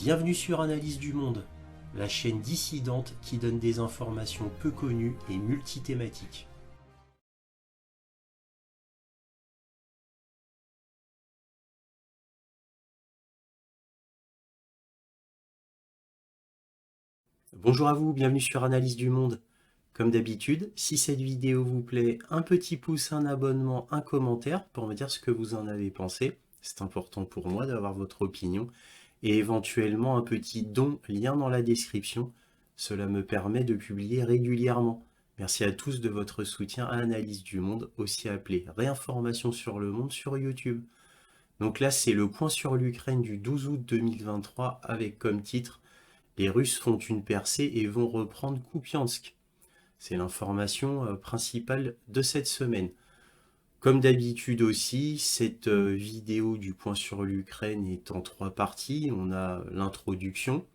Bienvenue sur Analyse du Monde, la chaîne dissidente qui donne des informations peu connues et multithématiques. Bonjour à vous, bienvenue sur Analyse du Monde. Comme d'habitude, si cette vidéo vous plaît, un petit pouce, un abonnement, un commentaire pour me dire ce que vous en avez pensé. C'est important pour moi d'avoir votre opinion. Et éventuellement un petit don, lien dans la description. Cela me permet de publier régulièrement. Merci à tous de votre soutien à Analyse du Monde, aussi appelé Réinformation sur le monde sur YouTube. Donc là, c'est le point sur l'Ukraine du 12 août 2023 avec comme titre « Les Russes font une percée et vont reprendre Kupiansk ». C'est l'information principale de cette semaine. Comme d'habitude aussi, cette vidéo du point sur l'Ukraine est en 3 parties. On a l'introduction,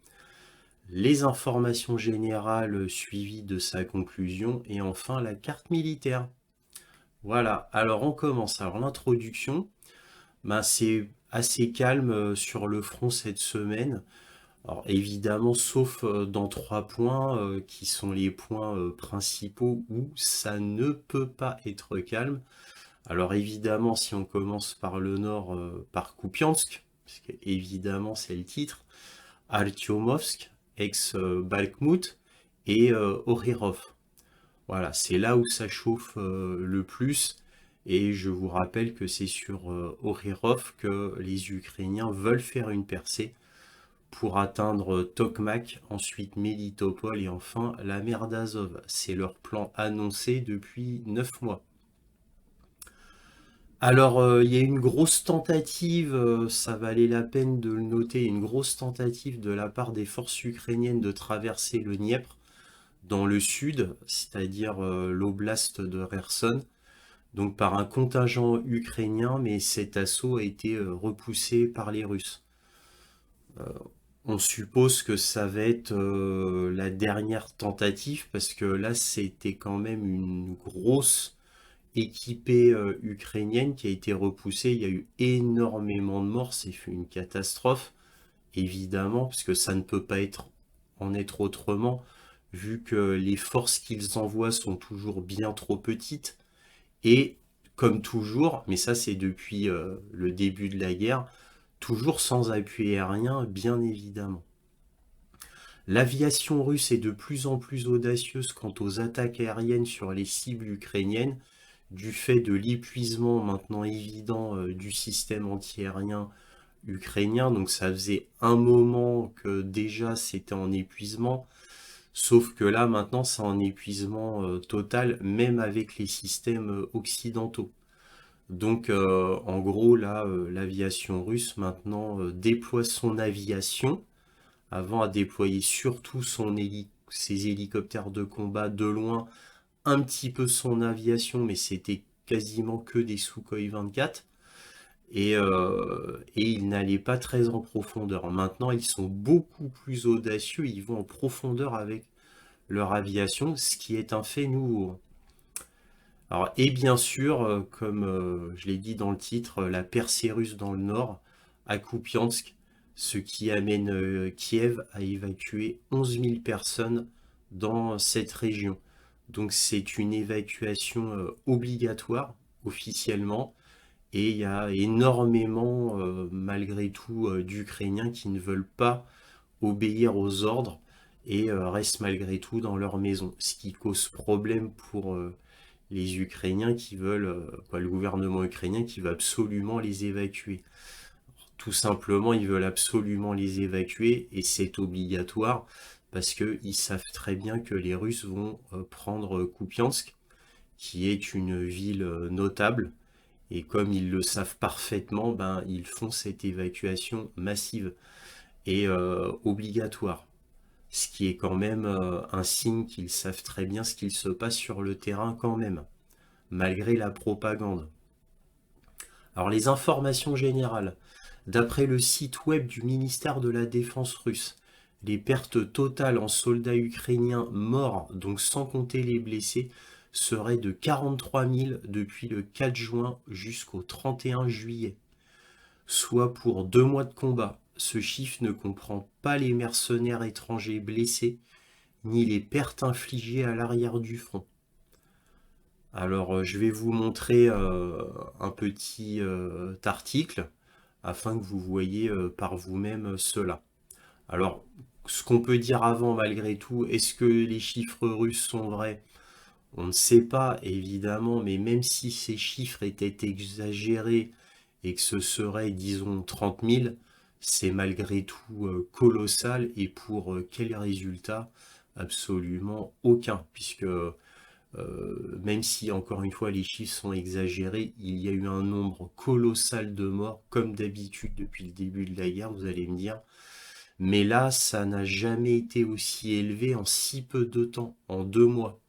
les informations générales suivies de sa conclusion et enfin la carte militaire. Voilà, alors on commence. Alors l'introduction, c'est assez calme sur le front cette semaine. Alors évidemment, sauf dans 3 points qui sont les points principaux où ça ne peut pas être calme. Alors évidemment, si on commence par le nord, par Kupiansk, parce que évidemment c'est le titre, Artyomovsk, ex-Bakhmut et Orirov. Voilà, c'est là où ça chauffe le plus. Et je vous rappelle que c'est sur Orirov que les Ukrainiens veulent faire une percée pour atteindre Tokmak, ensuite Melitopol et enfin la mer d'Azov. C'est leur plan annoncé depuis 9 mois. Alors, il y a une grosse tentative, ça valait la peine de le noter, une grosse tentative de la part des forces ukrainiennes de traverser le Dniepr dans le sud, c'est-à-dire l'oblast de Kherson, donc par un contingent ukrainien, mais cet assaut a été repoussé par les Russes. On suppose que ça va être la dernière tentative, parce que là, c'était quand même une grosse équipée ukrainienne qui a été repoussée. Il y a eu énormément de morts, c'est une catastrophe, évidemment, parce que ça ne peut pas en être autrement, vu que les forces qu'ils envoient sont toujours bien trop petites, et comme toujours, mais ça c'est depuis le début de la guerre, toujours sans appui aérien, bien évidemment. L'aviation russe est de plus en plus audacieuse quant aux attaques aériennes sur les cibles ukrainiennes, du fait de l'épuisement maintenant évident du système antiaérien ukrainien. Donc ça faisait un moment que déjà c'était en épuisement, sauf que là maintenant c'est en épuisement total, même avec les systèmes occidentaux. Donc en gros là, l'aviation russe maintenant déploie son aviation, avant à déployer surtout ses hélicoptères de combat de loin, un petit peu son aviation, mais c'était quasiment que des Sukhoi 24. Et ils n'allaient pas très en profondeur. Maintenant, ils sont beaucoup plus audacieux, ils vont en profondeur avec leur aviation, ce qui est un fait nouveau. Alors, et bien sûr, comme je l'ai dit dans le titre, la percée russe dans le nord, à Kupiansk, ce qui amène Kiev à évacuer 11 000 personnes dans cette région. Donc c'est une évacuation obligatoire officiellement, et il y a énormément malgré tout d'Ukrainiens qui ne veulent pas obéir aux ordres et restent malgré tout dans leur maison, ce qui cause problème pour les Ukrainiens qui veulent, le gouvernement ukrainien qui veut absolument les évacuer. Tout simplement, ils veulent absolument les évacuer et c'est obligatoire parce qu'ils savent très bien que les Russes vont prendre Kupiansk, qui est une ville notable. Et comme ils le savent parfaitement, ils font cette évacuation massive et obligatoire. Ce qui est quand même un signe qu'ils savent très bien ce qu'il se passe sur le terrain quand même, malgré la propagande. Alors les informations générales. D'après le site web du ministère de la Défense russe, les pertes totales en soldats ukrainiens morts, donc sans compter les blessés, seraient de 43 000 depuis le 4 juin jusqu'au 31 juillet, soit pour 2 mois de combat. ce chiffre ne comprend pas les mercenaires étrangers blessés, ni les pertes infligées à l'arrière du front. Alors, je vais vous montrer un petit article afin que vous voyez par vous-même cela. Alors, ce qu'on peut dire avant, malgré tout, est-ce que les chiffres russes sont vrais? On ne sait pas, évidemment, mais même si ces chiffres étaient exagérés et que ce serait, disons, 30 000, c'est malgré tout colossal. Et pour quel résultat? Absolument aucun, puisque même si, encore une fois, les chiffres sont exagérés, il y a eu un nombre colossal de morts, comme d'habitude depuis le début de la guerre, vous allez me dire. Mais là, ça n'a jamais été aussi élevé en si peu de temps, en 2 mois.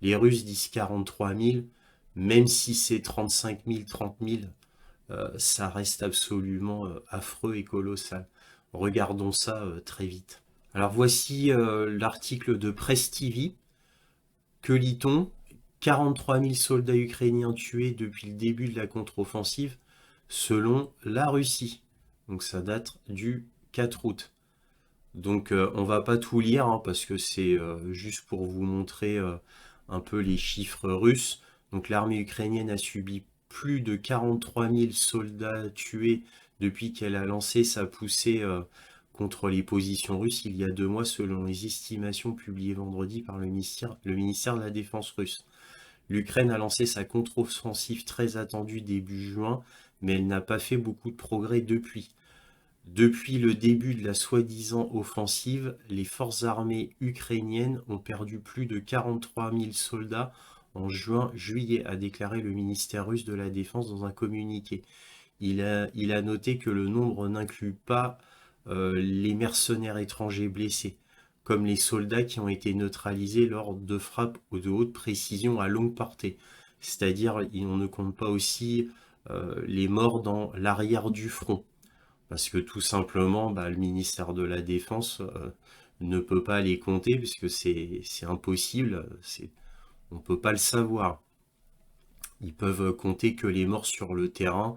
Les Russes disent 43 000, même si c'est 35 000, 30 000, ça reste absolument affreux et colossal. Regardons ça très vite. Alors voici l'article de Press TV. Que lit-on? 43 000 soldats ukrainiens tués depuis le début de la contre-offensive, selon la Russie. Donc ça date du 4 août. Donc on va pas tout lire hein, parce que c'est juste pour vous montrer un peu les chiffres russes. Donc l'armée ukrainienne a subi plus de 43 000 soldats tués depuis qu'elle a lancé sa poussée contre les positions russes il y a 2 mois, selon les estimations publiées vendredi par le ministère de la Défense russe. L'Ukraine a lancé sa contre-offensive très attendue début juin, mais elle n'a pas fait beaucoup de progrès depuis. Depuis le début de la soi-disant offensive, les forces armées ukrainiennes ont perdu plus de 43 000 soldats en juillet, a déclaré le ministère russe de la Défense dans un communiqué. Il a noté que le nombre n'inclut pas les mercenaires étrangers blessés, comme les soldats qui ont été neutralisés lors de frappes de haute précision à longue portée. C'est-à-dire, on ne compte pas aussi les morts dans l'arrière du front. Parce que tout simplement, le ministère de la Défense ne peut pas les compter, puisque c'est impossible, on ne peut pas le savoir. Ils peuvent compter que les morts sur le terrain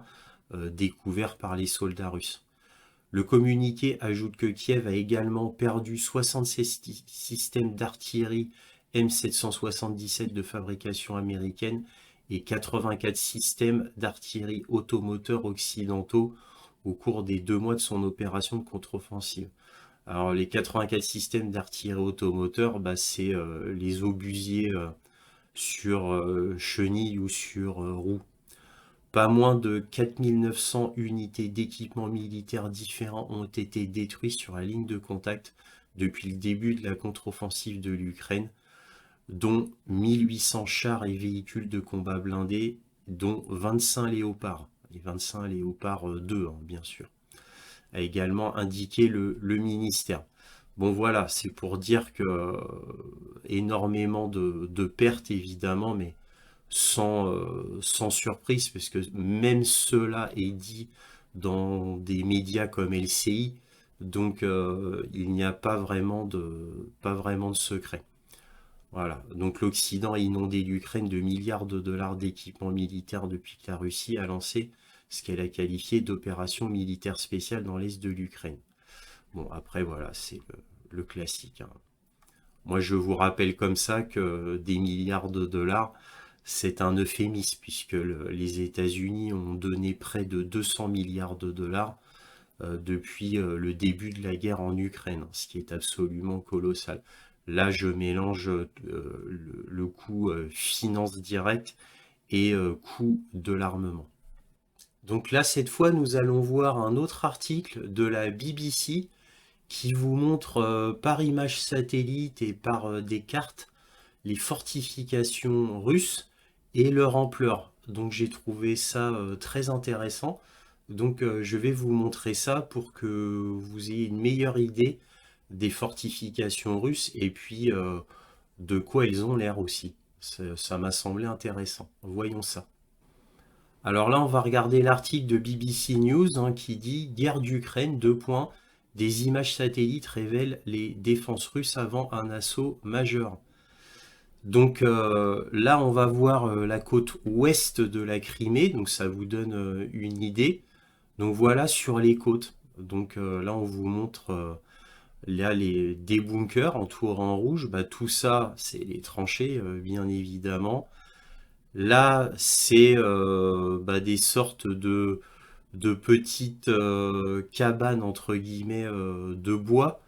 découverts par les soldats russes. Le communiqué ajoute que Kiev a également perdu 76 systèmes d'artillerie M777 de fabrication américaine et 84 systèmes d'artillerie automoteur occidentaux au cours des 2 mois de son opération de contre-offensive. Alors les 84 systèmes d'artillerie automoteur, c'est les obusiers sur chenilles ou sur roues. Pas moins de 4900 unités d'équipements militaires différents ont été détruits sur la ligne de contact depuis le début de la contre-offensive de l'Ukraine, dont 1800 chars et véhicules de combat blindés, dont 25 léopards. Les 25 léopards 2, bien sûr, a également indiqué le ministère. Bon voilà, c'est pour dire que énormément de pertes évidemment, mais sans surprise, parce que même cela est dit dans des médias comme LCI, donc il n'y a pas vraiment de secret. Voilà, donc l'Occident a inondé l'Ukraine de milliards de dollars d'équipements militaires depuis que la Russie a lancé ce qu'elle a qualifié d'opération militaire spéciale dans l'est de l'Ukraine. Bon, après voilà, c'est le classique. Hein. Moi je vous rappelle comme ça que des milliards de dollars, c'est un euphémisme, puisque les États-Unis ont donné près de 200 milliards de dollars depuis le début de la guerre en Ukraine, ce qui est absolument colossal. Là, je mélange le coût finance directe et coût de l'armement. Donc là, cette fois, nous allons voir un autre article de la BBC qui vous montre par image satellite et par des cartes les fortifications russes et leur ampleur. Donc j'ai trouvé ça très intéressant. Donc je vais vous montrer ça pour que vous ayez une meilleure idée des fortifications russes et puis de quoi elles ont l'air aussi. Ça m'a semblé intéressant. Voyons ça. Alors là, on va regarder l'article de BBC News qui dit « Guerre d'Ukraine, 2 points, des images satellites révèlent les défenses russes avant un assaut majeur ». Donc là, on va voir la côte ouest de la Crimée, donc ça vous donne une idée. Donc voilà sur les côtes. Donc là, on vous montre là des bunkers entourés en rouge. Bah, tout ça, c'est les tranchées, bien évidemment. Là, c'est bah, des sortes de petites cabanes, entre guillemets, de bois,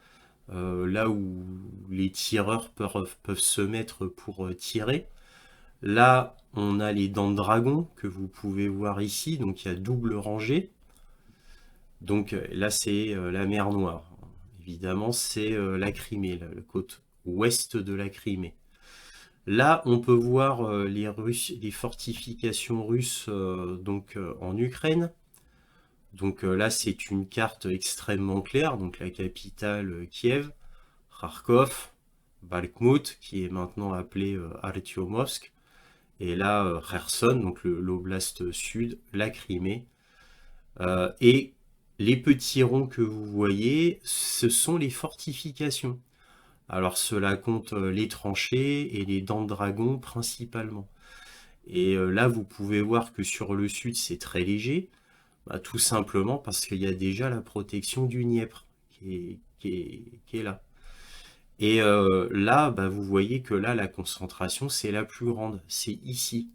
là où les tireurs peuvent se mettre pour tirer. Là, on a les dents de dragon que vous pouvez voir ici, donc il y a double rangée. Donc là, c'est la mer Noire. Évidemment, c'est la Crimée, la côte ouest de la Crimée. Là, on peut voir les fortifications russes donc, en Ukraine. Donc là, c'est une carte extrêmement claire. Donc la capitale, Kiev, Kharkov, Bakhmut, qui est maintenant appelé Artyomovsk. Et là, Kherson, donc l'oblast sud, la Crimée. Et les petits ronds que vous voyez, ce sont les fortifications. Alors cela compte les tranchées et les dents de dragon principalement. Et là, vous pouvez voir que sur le sud, c'est très léger. Bah, tout simplement parce qu'il y a déjà la protection du Dniepr qui est là. Et là, bah, vous voyez que là, la concentration, c'est la plus grande. C'est ici.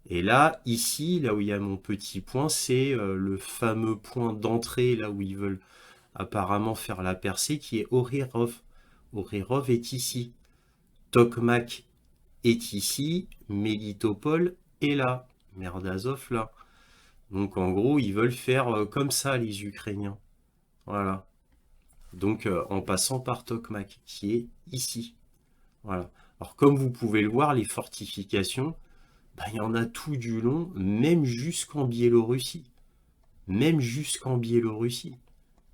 Et là, ici, là où il y a mon petit point, c'est le fameux point d'entrée, là où ils veulent apparemment faire la percée, qui est Orirov. Orirov est ici. Tokmak est ici. Melitopol est là. Merdazov là. Donc en gros, ils veulent faire comme ça, les Ukrainiens. Voilà. Donc en passant par Tokmak, qui est ici. Voilà. Alors comme vous pouvez le voir, les fortifications, bah, il y en a tout du long, même jusqu'en Biélorussie. Même jusqu'en Biélorussie.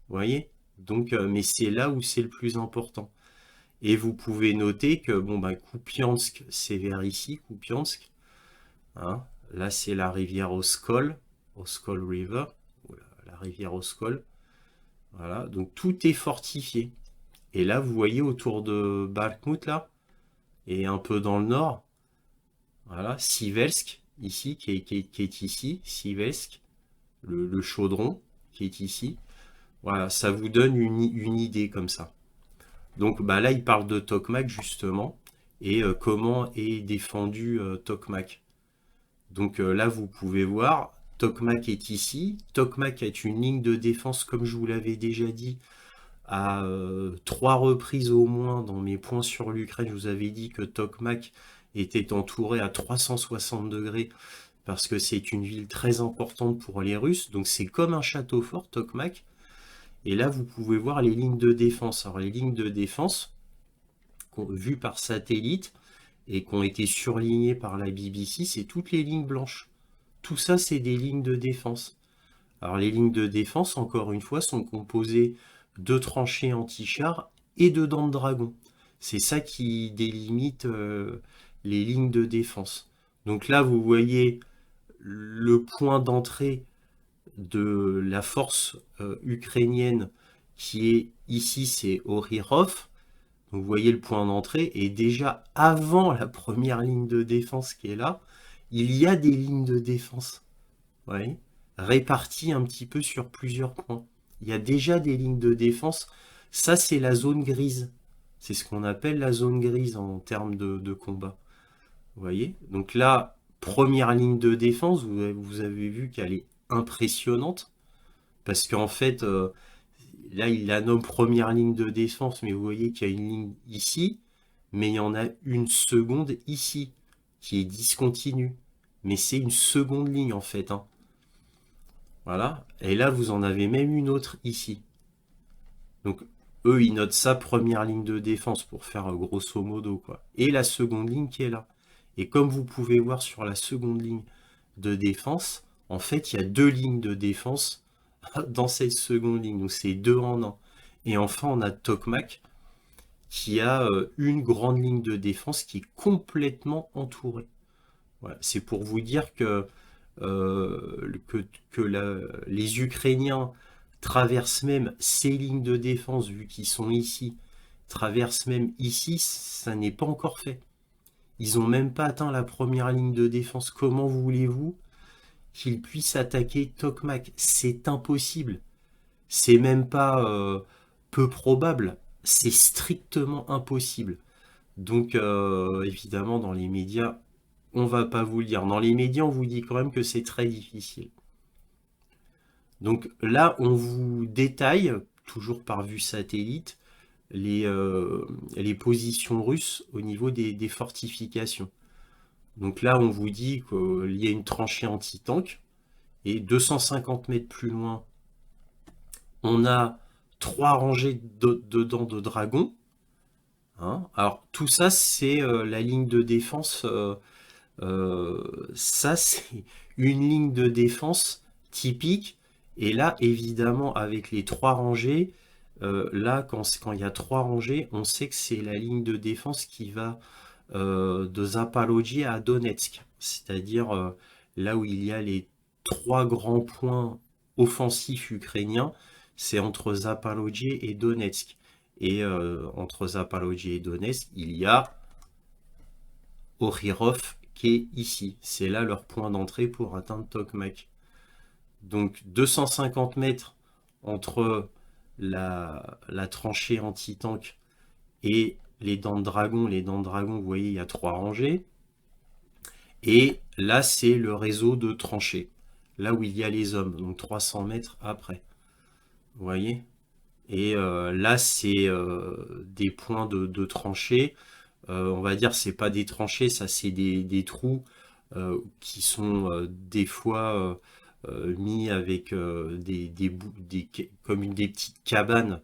Vous voyez? Donc, mais c'est là où c'est le plus important. Et vous pouvez noter que bon, bah, Kupiansk, c'est vers ici, Kupiansk. Hein. Là, c'est la rivière Oskol River, la rivière Oskol. Voilà, donc tout est fortifié. Et là, vous voyez autour de Bakhmut, là, et un peu dans le nord, voilà, Sivelsk, ici, qui est ici, Sivelsk, le chaudron, qui est ici. Voilà, ça vous donne une idée comme ça. Donc bah, là, il parle de Tokmak, justement, et comment est défendu Tokmak. Donc là, vous pouvez voir, Tokmak est ici. Tokmak est une ligne de défense, comme je vous l'avais déjà dit, à 3 reprises au moins dans mes points sur l'Ukraine. Je vous avais dit que Tokmak était entouré à 360 degrés parce que c'est une ville très importante pour les Russes. Donc c'est comme un château fort, Tokmak. Et là, vous pouvez voir les lignes de défense. Alors les lignes de défense, vues par satellite et qui ont été surlignées par la BBC, c'est toutes les lignes blanches. Tout ça, c'est des lignes de défense. Alors les lignes de défense, encore une fois, sont composées de tranchées anti-chars et de dents de dragon. C'est ça qui délimite les lignes de défense. Donc là, vous voyez le point d'entrée de la force ukrainienne qui est ici, c'est Orirov. Donc vous voyez le point d'entrée, et déjà avant la première ligne de défense qui est là, il y a des lignes de défense. Vous voyez, réparties un petit peu sur plusieurs points. Il y a déjà des lignes de défense. Ça, c'est la zone grise. C'est ce qu'on appelle la zone grise en termes de combat. Vous voyez? Donc là, première ligne de défense, vous avez vu qu'elle est impressionnante. Parce qu'en fait, là, il la nomme première ligne de défense, mais vous voyez qu'il y a une ligne ici, mais il y en a une seconde ici, qui est discontinue. Mais c'est une seconde ligne en fait. Hein. Voilà. Et là, vous en avez même une autre ici. Donc, eux, ils notent ça première ligne de défense pour faire grosso modo, quoi. Et la seconde ligne qui est là. Et comme vous pouvez voir sur la seconde ligne de défense, en fait, il y a deux lignes de défense dans cette seconde ligne. Donc, c'est deux en un. Et enfin, on a Tokmak qui a une grande ligne de défense qui est complètement entourée. Voilà. C'est pour vous dire les Ukrainiens traversent même ces lignes de défense, vu qu'ils sont ici, traversent même ici, ça n'est pas encore fait. Ils n'ont même pas atteint la première ligne de défense. Comment voulez-vous qu'ils puissent attaquer Tokmak? C'est impossible. c'est même pas peu probable, c'est strictement impossible. Donc évidemment dans les médias, on va pas vous le dire. Dans les médias, on vous dit quand même que c'est très difficile. Donc là, on vous détaille, toujours par vue satellite, les positions russes au niveau des fortifications. Donc là, on vous dit qu'il y a une tranchée anti-tank, et 250 mètres plus loin, on a 3 rangées dedans de dragons. Hein. Alors tout ça, c'est la ligne de défense. Ça, c'est une ligne de défense typique. Et là, évidemment, avec les 3 rangées, là, quand il y a 3 rangées, on sait que c'est la ligne de défense qui va de Zaporojye à Donetsk. C'est-à-dire là où il y a les 3 grands points offensifs ukrainiens, c'est entre Zaporojye et Donetsk. Et entre Zaporojye et Donetsk, il y a Ohirov qui est ici. C'est là leur point d'entrée pour atteindre Tokmak. Donc 250 mètres entre la tranchée anti-tank et les dents de dragon. Les dents de dragon, vous voyez, il y a 3 rangées. Et là, c'est le réseau de tranchées. Là où il y a les hommes, donc 300 mètres après. Vous voyez? Et là, c'est des points de tranchées. On va dire, c'est pas des tranchées, ça, c'est des trous qui sont des fois mis avec comme des petites cabanes.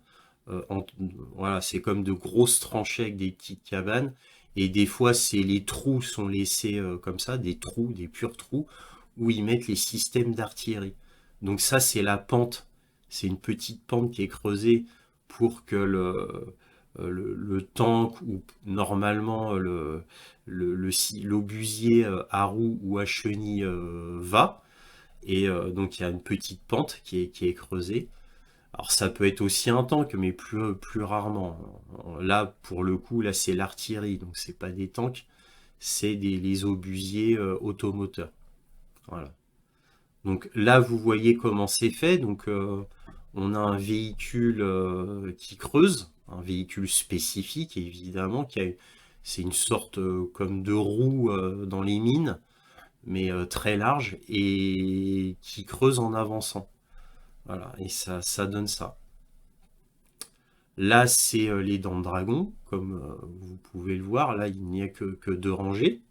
Voilà, c'est comme de grosses tranchées avec des petites cabanes. Et des fois, les trous sont laissés comme ça, des trous, des purs trous, où ils mettent les systèmes d'artillerie. Donc ça, c'est la pente. C'est une petite pente qui est creusée pour que le tank ou normalement l'obusier à roue ou à chenille va. Et donc il y a une petite pente qui est creusée. Alors ça peut être aussi un tank, mais plus rarement. Là, pour le coup, là c'est l'artillerie, donc c'est pas des tanks, c'est les obusiers automoteurs. Voilà. Donc là, vous voyez comment c'est fait. Donc on a un véhicule qui creuse, un véhicule spécifique évidemment, c'est une sorte comme de roue dans les mines, mais très large et qui creuse en avançant. Voilà, et ça donne ça. Là, c'est les dents de dragon, comme vous pouvez le voir. Là, il n'y a que 2 rangées.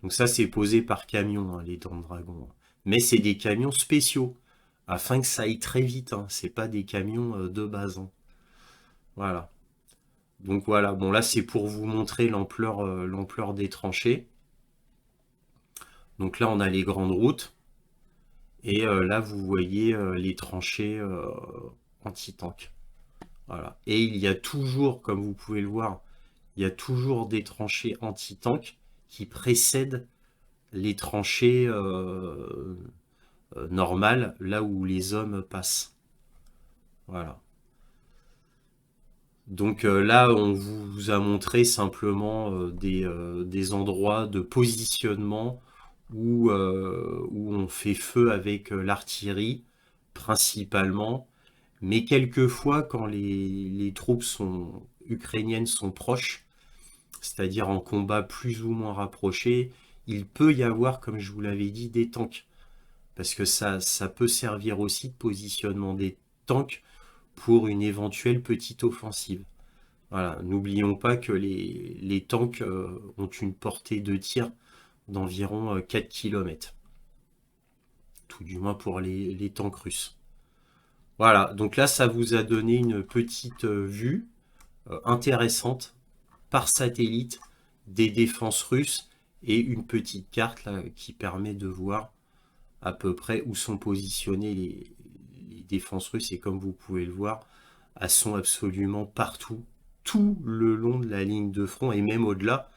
Donc ça, c'est posé par camion, hein, les dents de dragon. Mais c'est des camions spéciaux, afin que ça aille très vite. Hein. C'est pas des camions de base. Hein. Voilà. Donc voilà, bon là, c'est pour vous montrer l'ampleur des tranchées. Donc là, on a les grandes routes. Et là, vous voyez les tranchées anti-tank. Voilà. Et il y a toujours, comme vous pouvez le voir, il y a toujours des tranchées anti-tank qui précèdent les tranchées normales, là où les hommes passent. Voilà. Donc là, on vous a montré simplement des endroits de positionnement où on fait feu avec l'artillerie, principalement. Mais quelquefois, quand les troupes ukrainiennes sont proches, c'est-à-dire en combat plus ou moins rapproché, il peut y avoir, comme je vous l'avais dit, des tanks. Parce que ça peut servir aussi de positionnement des tanks pour une éventuelle petite offensive. Voilà, n'oublions pas que les tanks ont une portée de tir d'environ 4 km. Tout du moins pour les tanks russes. Voilà, donc là, ça vous a donné une petite vue intéressante par satellite des défenses russes et une petite carte là, qui permet de voir à peu près où sont positionnées les défenses russes. Et comme vous pouvez le voir, elles sont absolument partout, tout le long de la ligne de front et même au-delà,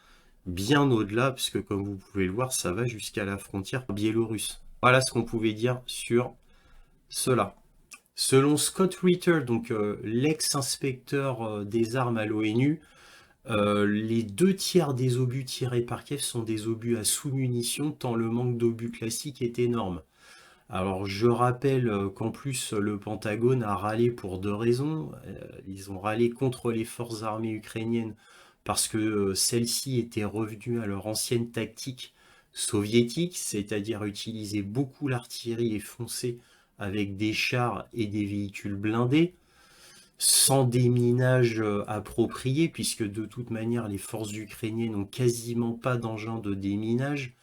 bien au-delà, puisque comme vous pouvez le voir, ça va jusqu'à la frontière biélorusse. Voilà ce qu'on pouvait dire sur cela. Selon Scott Ritter, donc l'ex-inspecteur des armes à l'ONU, les 2 tiers des obus tirés par Kiev sont des obus à sous-munitions, tant le manque d'obus classiques est énorme. Alors je rappelle qu'en plus le Pentagone a râlé pour deux raisons. Ils ont râlé contre les forces armées ukrainiennes parce que celles-ci étaient revenues à leur ancienne tactique soviétique, c'est-à-dire utiliser beaucoup l'artillerie et foncer avec des chars et des véhicules blindés, sans déminage approprié, puisque de toute manière les forces ukrainiennes n'ont quasiment pas d'engins de déminage.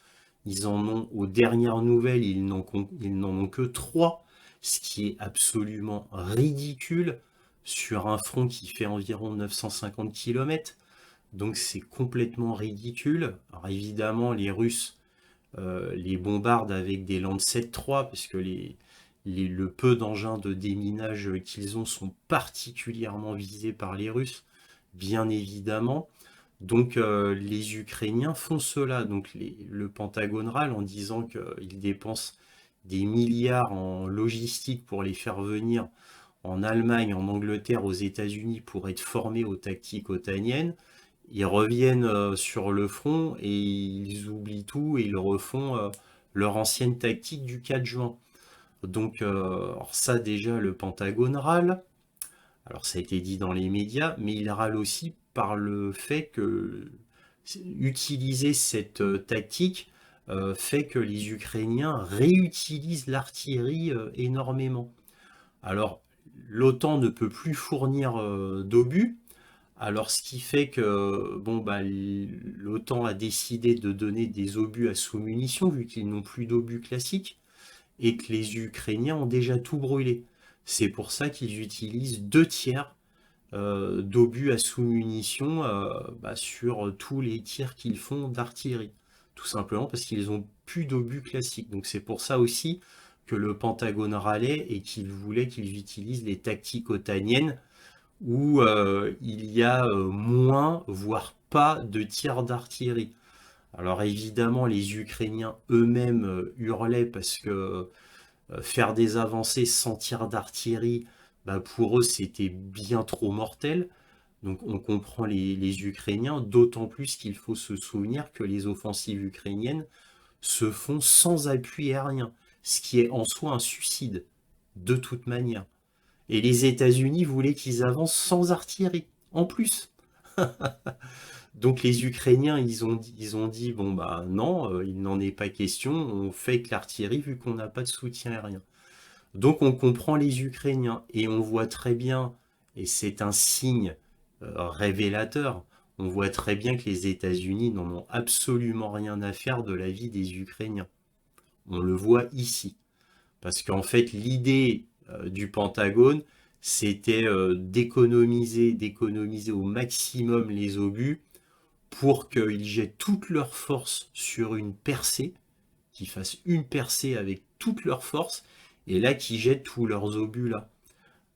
Ils en ont, aux dernières nouvelles, ils n'en ont que 3, ce qui est absolument ridicule sur un front qui fait environ 950 km. Donc c'est complètement ridicule. Alors évidemment, les Russes les bombardent avec des Lancet 3, parce que le peu d'engins de déminage qu'ils ont sont particulièrement visés par les Russes, bien évidemment. Donc les Ukrainiens font cela. Donc le Pentagone râle en disant qu'ils dépensent des milliards en logistique pour les faire venir en Allemagne, en Angleterre, aux États-Unis pour être formés aux tactiques otaniennes. Ils reviennent sur le front et ils oublient tout et ils refont leur ancienne tactique du 4 juin. Donc alors ça déjà le Pentagone râle. Alors ça a été dit dans les médias, mais il râle aussi par le fait que utiliser cette tactique fait que les Ukrainiens réutilisent l'artillerie énormément. Alors l'OTAN ne peut plus fournir d'obus, alors ce qui fait que bon, bah, l'OTAN a décidé de donner des obus à sous-munitions vu qu'ils n'ont plus d'obus classiques et que les Ukrainiens ont déjà tout brûlé. C'est pour ça qu'ils utilisent 2 tiers d'obus à sous-munitions bah, sur tous les tirs qu'ils font d'artillerie. Tout simplement parce qu'ils n'ont plus d'obus classiques. Donc c'est pour ça aussi que le Pentagone râlait et qu'il voulait qu'ils utilisent les tactiques otaniennes où il y a moins, voire pas de tirs d'artillerie. Alors évidemment, les Ukrainiens eux-mêmes hurlaient parce que faire des avancées sans tir d'artillerie, bah, pour eux, c'était bien trop mortel. Donc on comprend les Ukrainiens, d'autant plus qu'il faut se souvenir que les offensives ukrainiennes se font sans appui aérien, ce qui est en soi un suicide, de toute manière. Et les États-Unis voulaient qu'ils avancent sans artillerie, en plus. Donc les Ukrainiens, ils ont dit bon bah non, il n'en est pas question, on fait avec l'artillerie vu qu'on n'a pas de soutien aérien. Donc on comprend les Ukrainiens et on voit très bien, et c'est un signe révélateur, on voit très bien que les États-Unis n'en ont absolument rien à faire de la vie des Ukrainiens. On le voit ici. Parce qu'en fait, l'idée du Pentagone, c'était d'économiser au maximum les obus pour qu'ils jettent toute leur force sur une percée, qu'ils fassent une percée avec toute leur force, et là qu'ils jettent tous leurs obus là.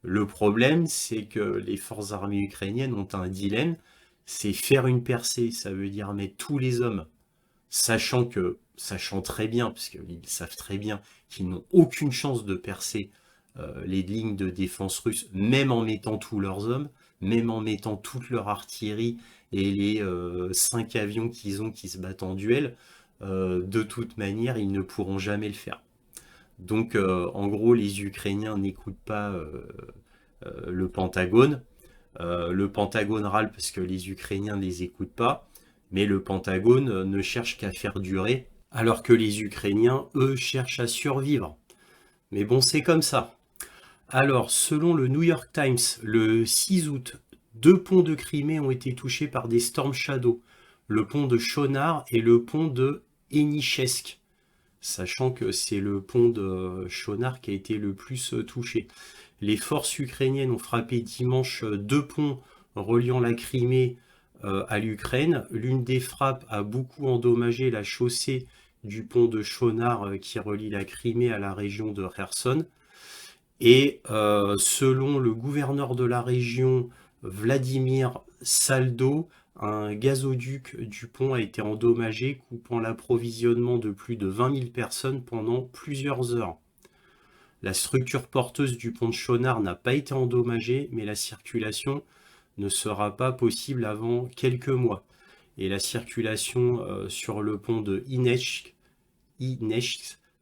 Le problème, c'est que les forces armées ukrainiennes ont un dilemme, c'est faire une percée, ça veut dire mettre tous les hommes, sachant très bien, parce qu'ils savent très bien qu'ils n'ont aucune chance de percer les lignes de défense russes, même en mettant tous leurs hommes, même en mettant toute leur artillerie et les 5 avions qu'ils ont qui se battent en duel, de toute manière, ils ne pourront jamais le faire. Donc, en gros, les Ukrainiens n'écoutent pas le Pentagone. Le Pentagone râle parce que les Ukrainiens ne les écoutent pas, mais le Pentagone ne cherche qu'à faire durer, alors que les Ukrainiens, eux, cherchent à survivre. Mais bon, c'est comme ça. Alors, selon le New York Times, le 6 août, 2 ponts de Crimée ont été touchés par des Storm Shadow, le pont de Chonar et le pont de Henichesk, sachant que c'est le pont de Chonar qui a été le plus touché. Les forces ukrainiennes ont frappé dimanche 2 ponts reliant la Crimée à l'Ukraine. L'une des frappes a beaucoup endommagé la chaussée du pont de Chonar qui relie la Crimée à la région de Kherson. Et selon le gouverneur de la région, Vladimir Saldo, un gazoduc du pont a été endommagé, coupant l'approvisionnement de plus de 20 000 personnes pendant plusieurs heures. La structure porteuse du pont de Chonar n'a pas été endommagée, mais la circulation ne sera pas possible avant quelques mois. Et la circulation sur le pont de Inechsk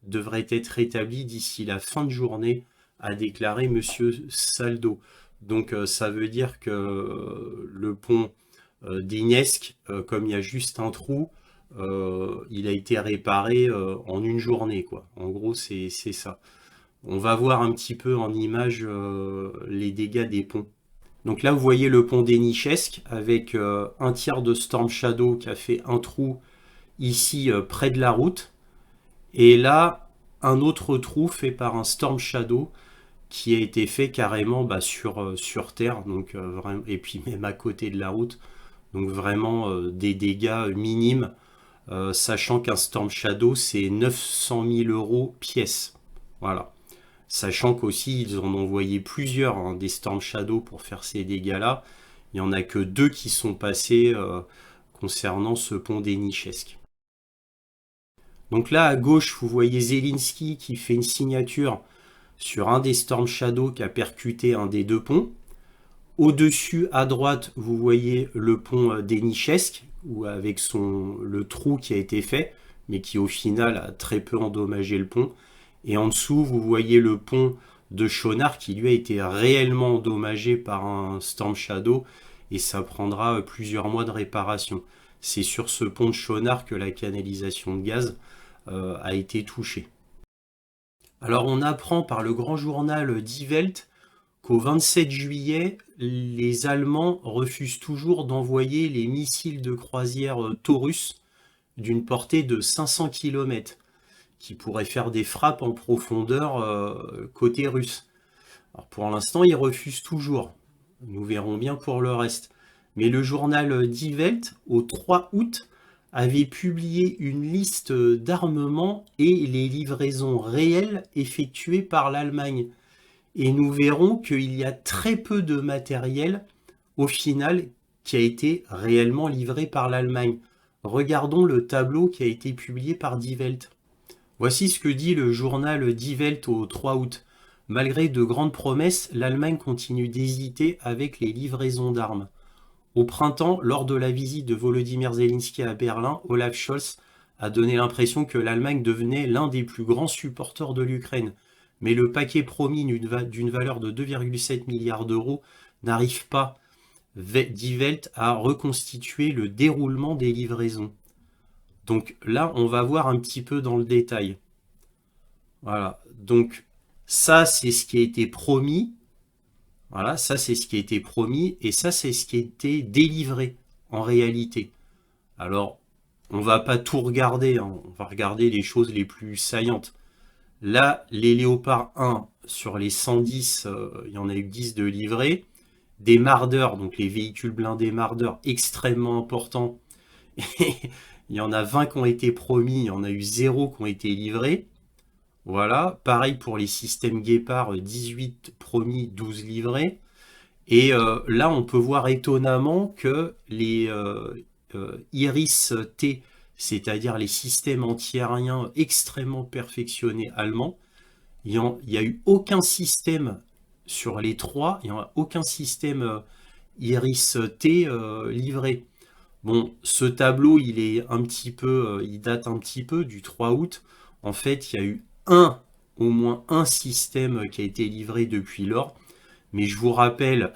devrait être rétabli d'ici la fin de journée, a déclaré Monsieur Saldo. Donc ça veut dire que le pont d'Ignesque, comme il y a juste un trou, il a été réparé en une journée, quoi. En gros, c'est ça. On va voir un petit peu en image les dégâts des ponts. Donc là, vous voyez le pont d'Enichesque avec un tiers de Storm Shadow qui a fait un trou ici près de la route. Et là, un autre trou fait par un Storm Shadow qui a été fait carrément sur terre, donc, et puis même à côté de la route. Donc vraiment des dégâts minimes, sachant qu'un Storm Shadow, c'est 900 000 € pièce. Voilà. Sachant qu'aussi, ils en ont envoyé plusieurs, hein, des Storm Shadow pour faire ces dégâts-là. Il n'y en a que 2 qui sont passés concernant ce pont d'Enichesque. Donc là, à gauche, vous voyez Zelensky qui fait une signature sur un des Storm Shadow qui a percuté un des 2 ponts. Au-dessus, à droite, vous voyez le pont d'Enichesque, avec le trou qui a été fait, mais qui au final a très peu endommagé le pont. Et en dessous, vous voyez le pont de Chonard qui lui a été réellement endommagé par un Storm Shadow et ça prendra plusieurs mois de réparation. C'est sur ce pont de Chonard que la canalisation de gaz a été touchée. Alors on apprend par le grand journal Die Welt qu'au 27 juillet, les Allemands refusent toujours d'envoyer les missiles de croisière Taurus d'une portée de 500 km. Qui pourrait faire des frappes en profondeur côté russe. Alors pour l'instant, ils refusent toujours. Nous verrons bien pour le reste. Mais le journal Die Welt, au 3 août, avait publié une liste d'armements et les livraisons réelles effectuées par l'Allemagne. Et nous verrons qu'il y a très peu de matériel, au final, qui a été réellement livré par l'Allemagne. Regardons le tableau qui a été publié par Die Welt. Voici ce que dit le journal Die Welt au 3 août. Malgré de grandes promesses, l'Allemagne continue d'hésiter avec les livraisons d'armes. Au printemps, lors de la visite de Volodymyr Zelensky à Berlin, Olaf Scholz a donné l'impression que l'Allemagne devenait l'un des plus grands supporters de l'Ukraine. Mais le paquet promis d'une valeur de 2,7 milliards d'euros n'arrive pas, Die Welt, à reconstituer le déroulement des livraisons. Donc là, on va voir un petit peu dans le détail. Voilà, donc ça, c'est ce qui a été promis. Voilà, ça, c'est ce qui a été promis. Et ça, c'est ce qui a été délivré en réalité. Alors, on va pas tout regarder, hein. On va regarder les choses les plus saillantes. Là, les Léopard 1, sur les 110, il y en a eu 10 de livrés. Des Marder, donc les véhicules blindés Marder, extrêmement importants. Il y en a 20 qui ont été promis, il y en a eu 0 qui ont été livrés. Voilà, pareil pour les systèmes Guépard, 18 promis, 12 livrés. Et là, on peut voir étonnamment que les Iris-T, c'est-à-dire les systèmes antiaériens extrêmement perfectionnés allemands, il n'y a eu aucun système sur les 3, il n'y a aucun système Iris-T livré. Bon, ce tableau, il date un petit peu du 3 août. En fait, il y a eu au moins un système qui a été livré depuis lors. Mais je vous rappelle,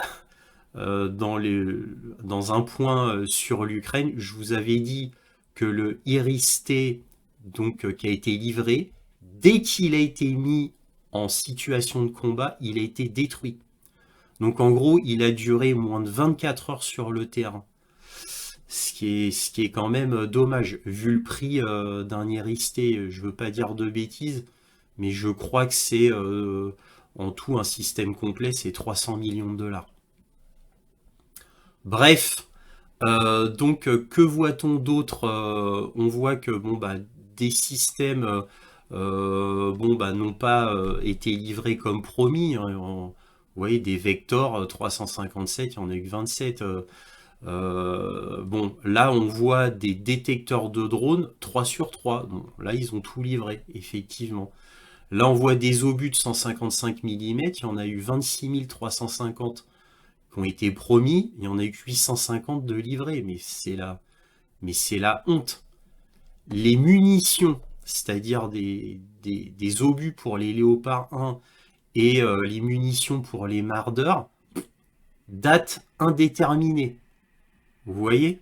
dans un point sur l'Ukraine, je vous avais dit que le Iris-T, donc qui a été livré, dès qu'il a été mis en situation de combat, il a été détruit. Donc en gros, il a duré moins de 24 heures sur le terrain. Ce qui est quand même dommage, vu le prix d'un Iris-T, je veux pas dire de bêtises, mais je crois que c'est en tout un système complet, c'est 300 millions de $. Bref, donc que voit-on d'autre? On voit que bon, des systèmes n'ont pas été livrés comme promis, hein. Vous voyez, des Vector 357, il y en a eu 27. Bon, là, on voit des détecteurs de drones 3 sur 3. Bon, là, ils ont tout livré, effectivement. Là, on voit des obus de 155 mm. Il y en a eu 26 350 qui ont été promis. Il y en a eu 850 de livrés. Mais c'est la honte. Les munitions, c'est-à-dire des des obus pour les Léopard 1 et les munitions pour les Marder, date indéterminée. Vous voyez?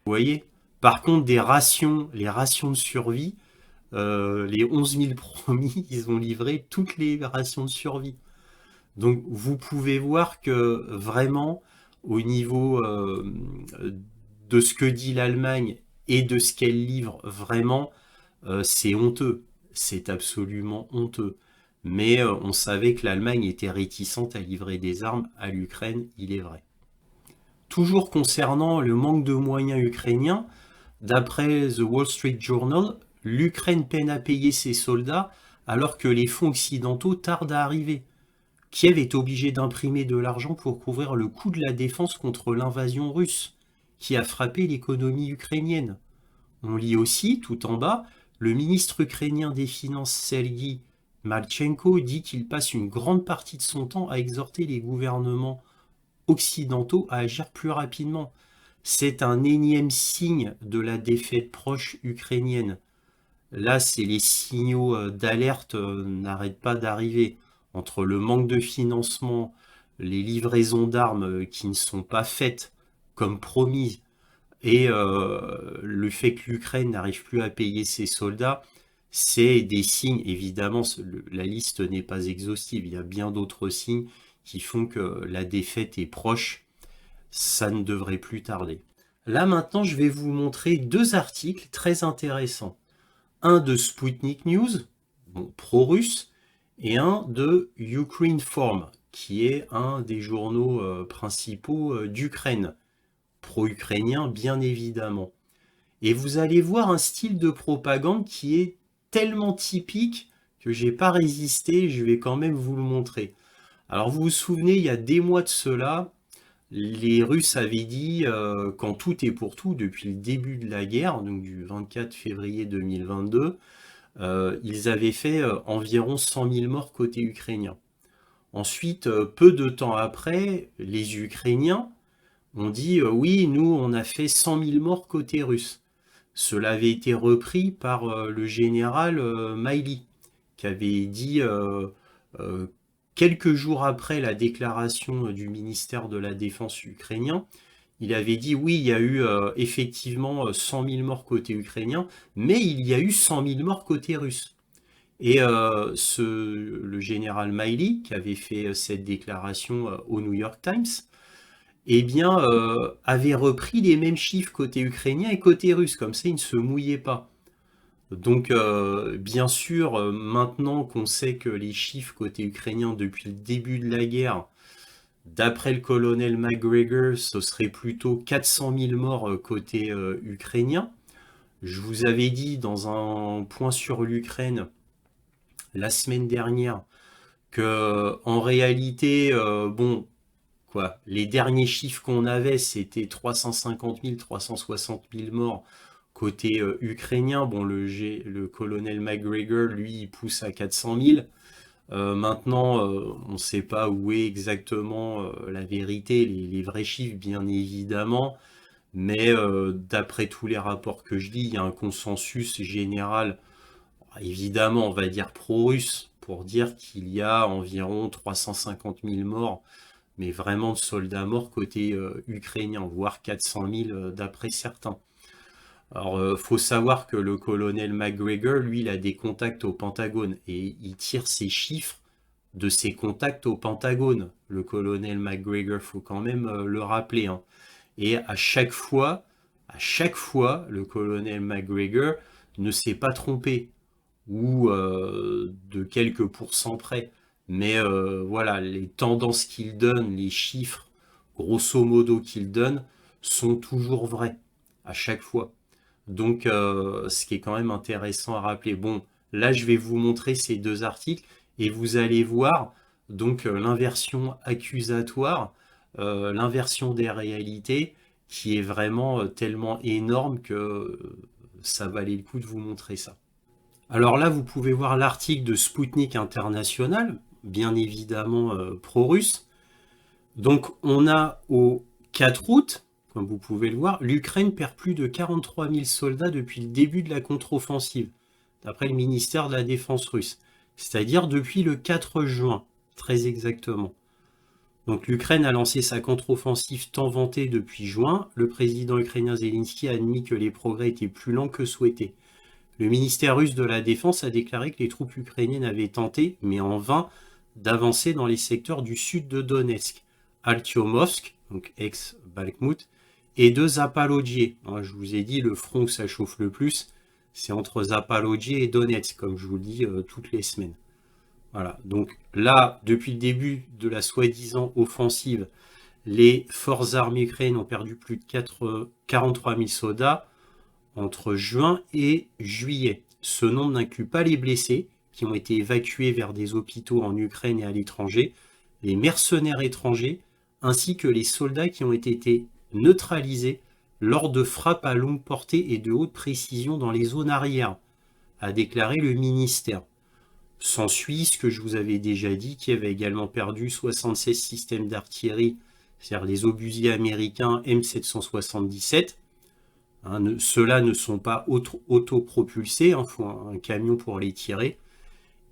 Vous voyez? Par contre, les rations de survie, les 11 000 promis, ils ont livré toutes les rations de survie. Donc vous pouvez voir que vraiment, au niveau de ce que dit l'Allemagne et de ce qu'elle livre, vraiment, c'est honteux. C'est absolument honteux. Mais on savait que l'Allemagne était réticente à livrer des armes à l'Ukraine, il est vrai. Toujours concernant le manque de moyens ukrainiens, d'après The Wall Street Journal, l'Ukraine peine à payer ses soldats alors que les fonds occidentaux tardent à arriver. Kiev est obligé d'imprimer de l'argent pour couvrir le coût de la défense contre l'invasion russe, qui a frappé l'économie ukrainienne. On lit aussi, tout en bas, le ministre ukrainien des Finances Serhiy Marchenko dit qu'il passe une grande partie de son temps à exhorter les gouvernements occidentaux à agir plus rapidement. C'est un énième signe de la défaite proche ukrainienne. Là, c'est les signaux d'alerte n'arrêtent pas d'arriver. Entre le manque de financement, les livraisons d'armes qui ne sont pas faites comme promis, et le fait que l'Ukraine n'arrive plus à payer ses soldats, c'est des signes, évidemment, la liste n'est pas exhaustive, il y a bien d'autres signes qui font que la défaite est proche, ça ne devrait plus tarder. Là maintenant, je vais vous montrer deux articles très intéressants. Un de Sputnik News, bon, pro-russe, et un de Ukrinform, qui est un des journaux principaux d'Ukraine, pro-ukrainien bien évidemment. Et vous allez voir un style de propagande qui est tellement typique que j'ai pas résisté, je vais quand même vous le montrer. Alors vous vous souvenez, il y a des mois de cela, les Russes avaient dit, quand tout est pour tout, depuis le début de la guerre, donc du 24 février 2022, ils avaient fait environ 100 000 morts côté ukrainien. Ensuite, peu de temps après, les Ukrainiens ont dit oui, nous, on a fait 100 000 morts côté russe. Cela avait été repris par le général Miley, qui avait dit quelques jours après la déclaration du ministère de la Défense ukrainien, il avait dit oui, il y a eu effectivement 100 000 morts côté ukrainien, mais il y a eu 100 000 morts côté russe. Et le général Miley, qui avait fait cette déclaration au New York Times, eh bien, avait repris les mêmes chiffres côté ukrainien et côté russe, comme ça il ne se mouillait pas. Donc, bien sûr, maintenant qu'on sait que les chiffres côté ukrainien depuis le début de la guerre, d'après le colonel McGregor, ce serait plutôt 400 000 morts côté ukrainien. Je vous avais dit dans un point sur l'Ukraine la semaine dernière que en réalité, bon, quoi, les derniers chiffres qu'on avait, c'était 350 000, 360 000 morts côté ukrainien. Bon, le colonel McGregor, lui, il pousse à 400 000. Maintenant, on ne sait pas où est exactement la vérité, les vrais chiffres, bien évidemment. Mais d'après tous les rapports que je lis, il y a un consensus général, évidemment, on va dire pro-russe, pour dire qu'il y a environ 350 000 morts, mais vraiment de soldats morts côté ukrainien, voire 400 000 d'après certains. Alors, faut savoir que le colonel McGregor, lui, il a des contacts au Pentagone et il tire ses chiffres de ses contacts au Pentagone. Le colonel McGregor, faut quand même le rappeler, hein. Et à chaque fois, le colonel McGregor ne s'est pas trompé, ou de quelques pourcents près. Mais voilà, les tendances qu'il donne, les chiffres, grosso modo qu'il donne, sont toujours vrais, à chaque fois. Donc, ce qui est quand même intéressant à rappeler. Bon, là, je vais vous montrer ces deux articles et vous allez voir donc l'inversion accusatoire, l'inversion des réalités, qui est vraiment tellement énorme que ça valait le coup de vous montrer ça. Alors là, vous pouvez voir l'article de Sputnik International, bien évidemment pro-russe. Donc, on a au 4 août, comme vous pouvez le voir, l'Ukraine perd plus de 43 000 soldats depuis le début de la contre-offensive. d'après le ministère de la Défense russe. C'est-à-dire depuis le 4 juin, très exactement. Donc l'Ukraine a lancé sa contre-offensive tant vantée depuis juin. Le président ukrainien Zelensky a admis que les progrès étaient plus lents que souhaité. Le ministère russe de la Défense a déclaré que les troupes ukrainiennes avaient tenté, mais en vain, d'avancer dans les secteurs du sud de Donetsk, Artyomovsk, donc ex-Bakhmut, et de Zaporojye. Je vous ai dit, le front où ça chauffe le plus, c'est entre Zaporojye et Donetsk, comme je vous le dis toutes les semaines. Voilà, donc là, depuis le début de la soi-disant offensive, les forces armées ukrainiennes ont perdu plus de 43 000 soldats entre juin et juillet. Ce nombre n'inclut pas les blessés qui ont été évacués vers des hôpitaux en Ukraine et à l'étranger, les mercenaires étrangers, ainsi que les soldats qui ont été neutralisés lors de frappes à longue portée et de haute précision dans les zones arrières, a déclaré le ministère. S'ensuit ce que je vous avais déjà dit, qui avait également perdu 76 systèmes d'artillerie, c'est-à-dire les obusiers américains M777. Ceux-là ne sont pas autopropulsés, il faut un camion pour les tirer.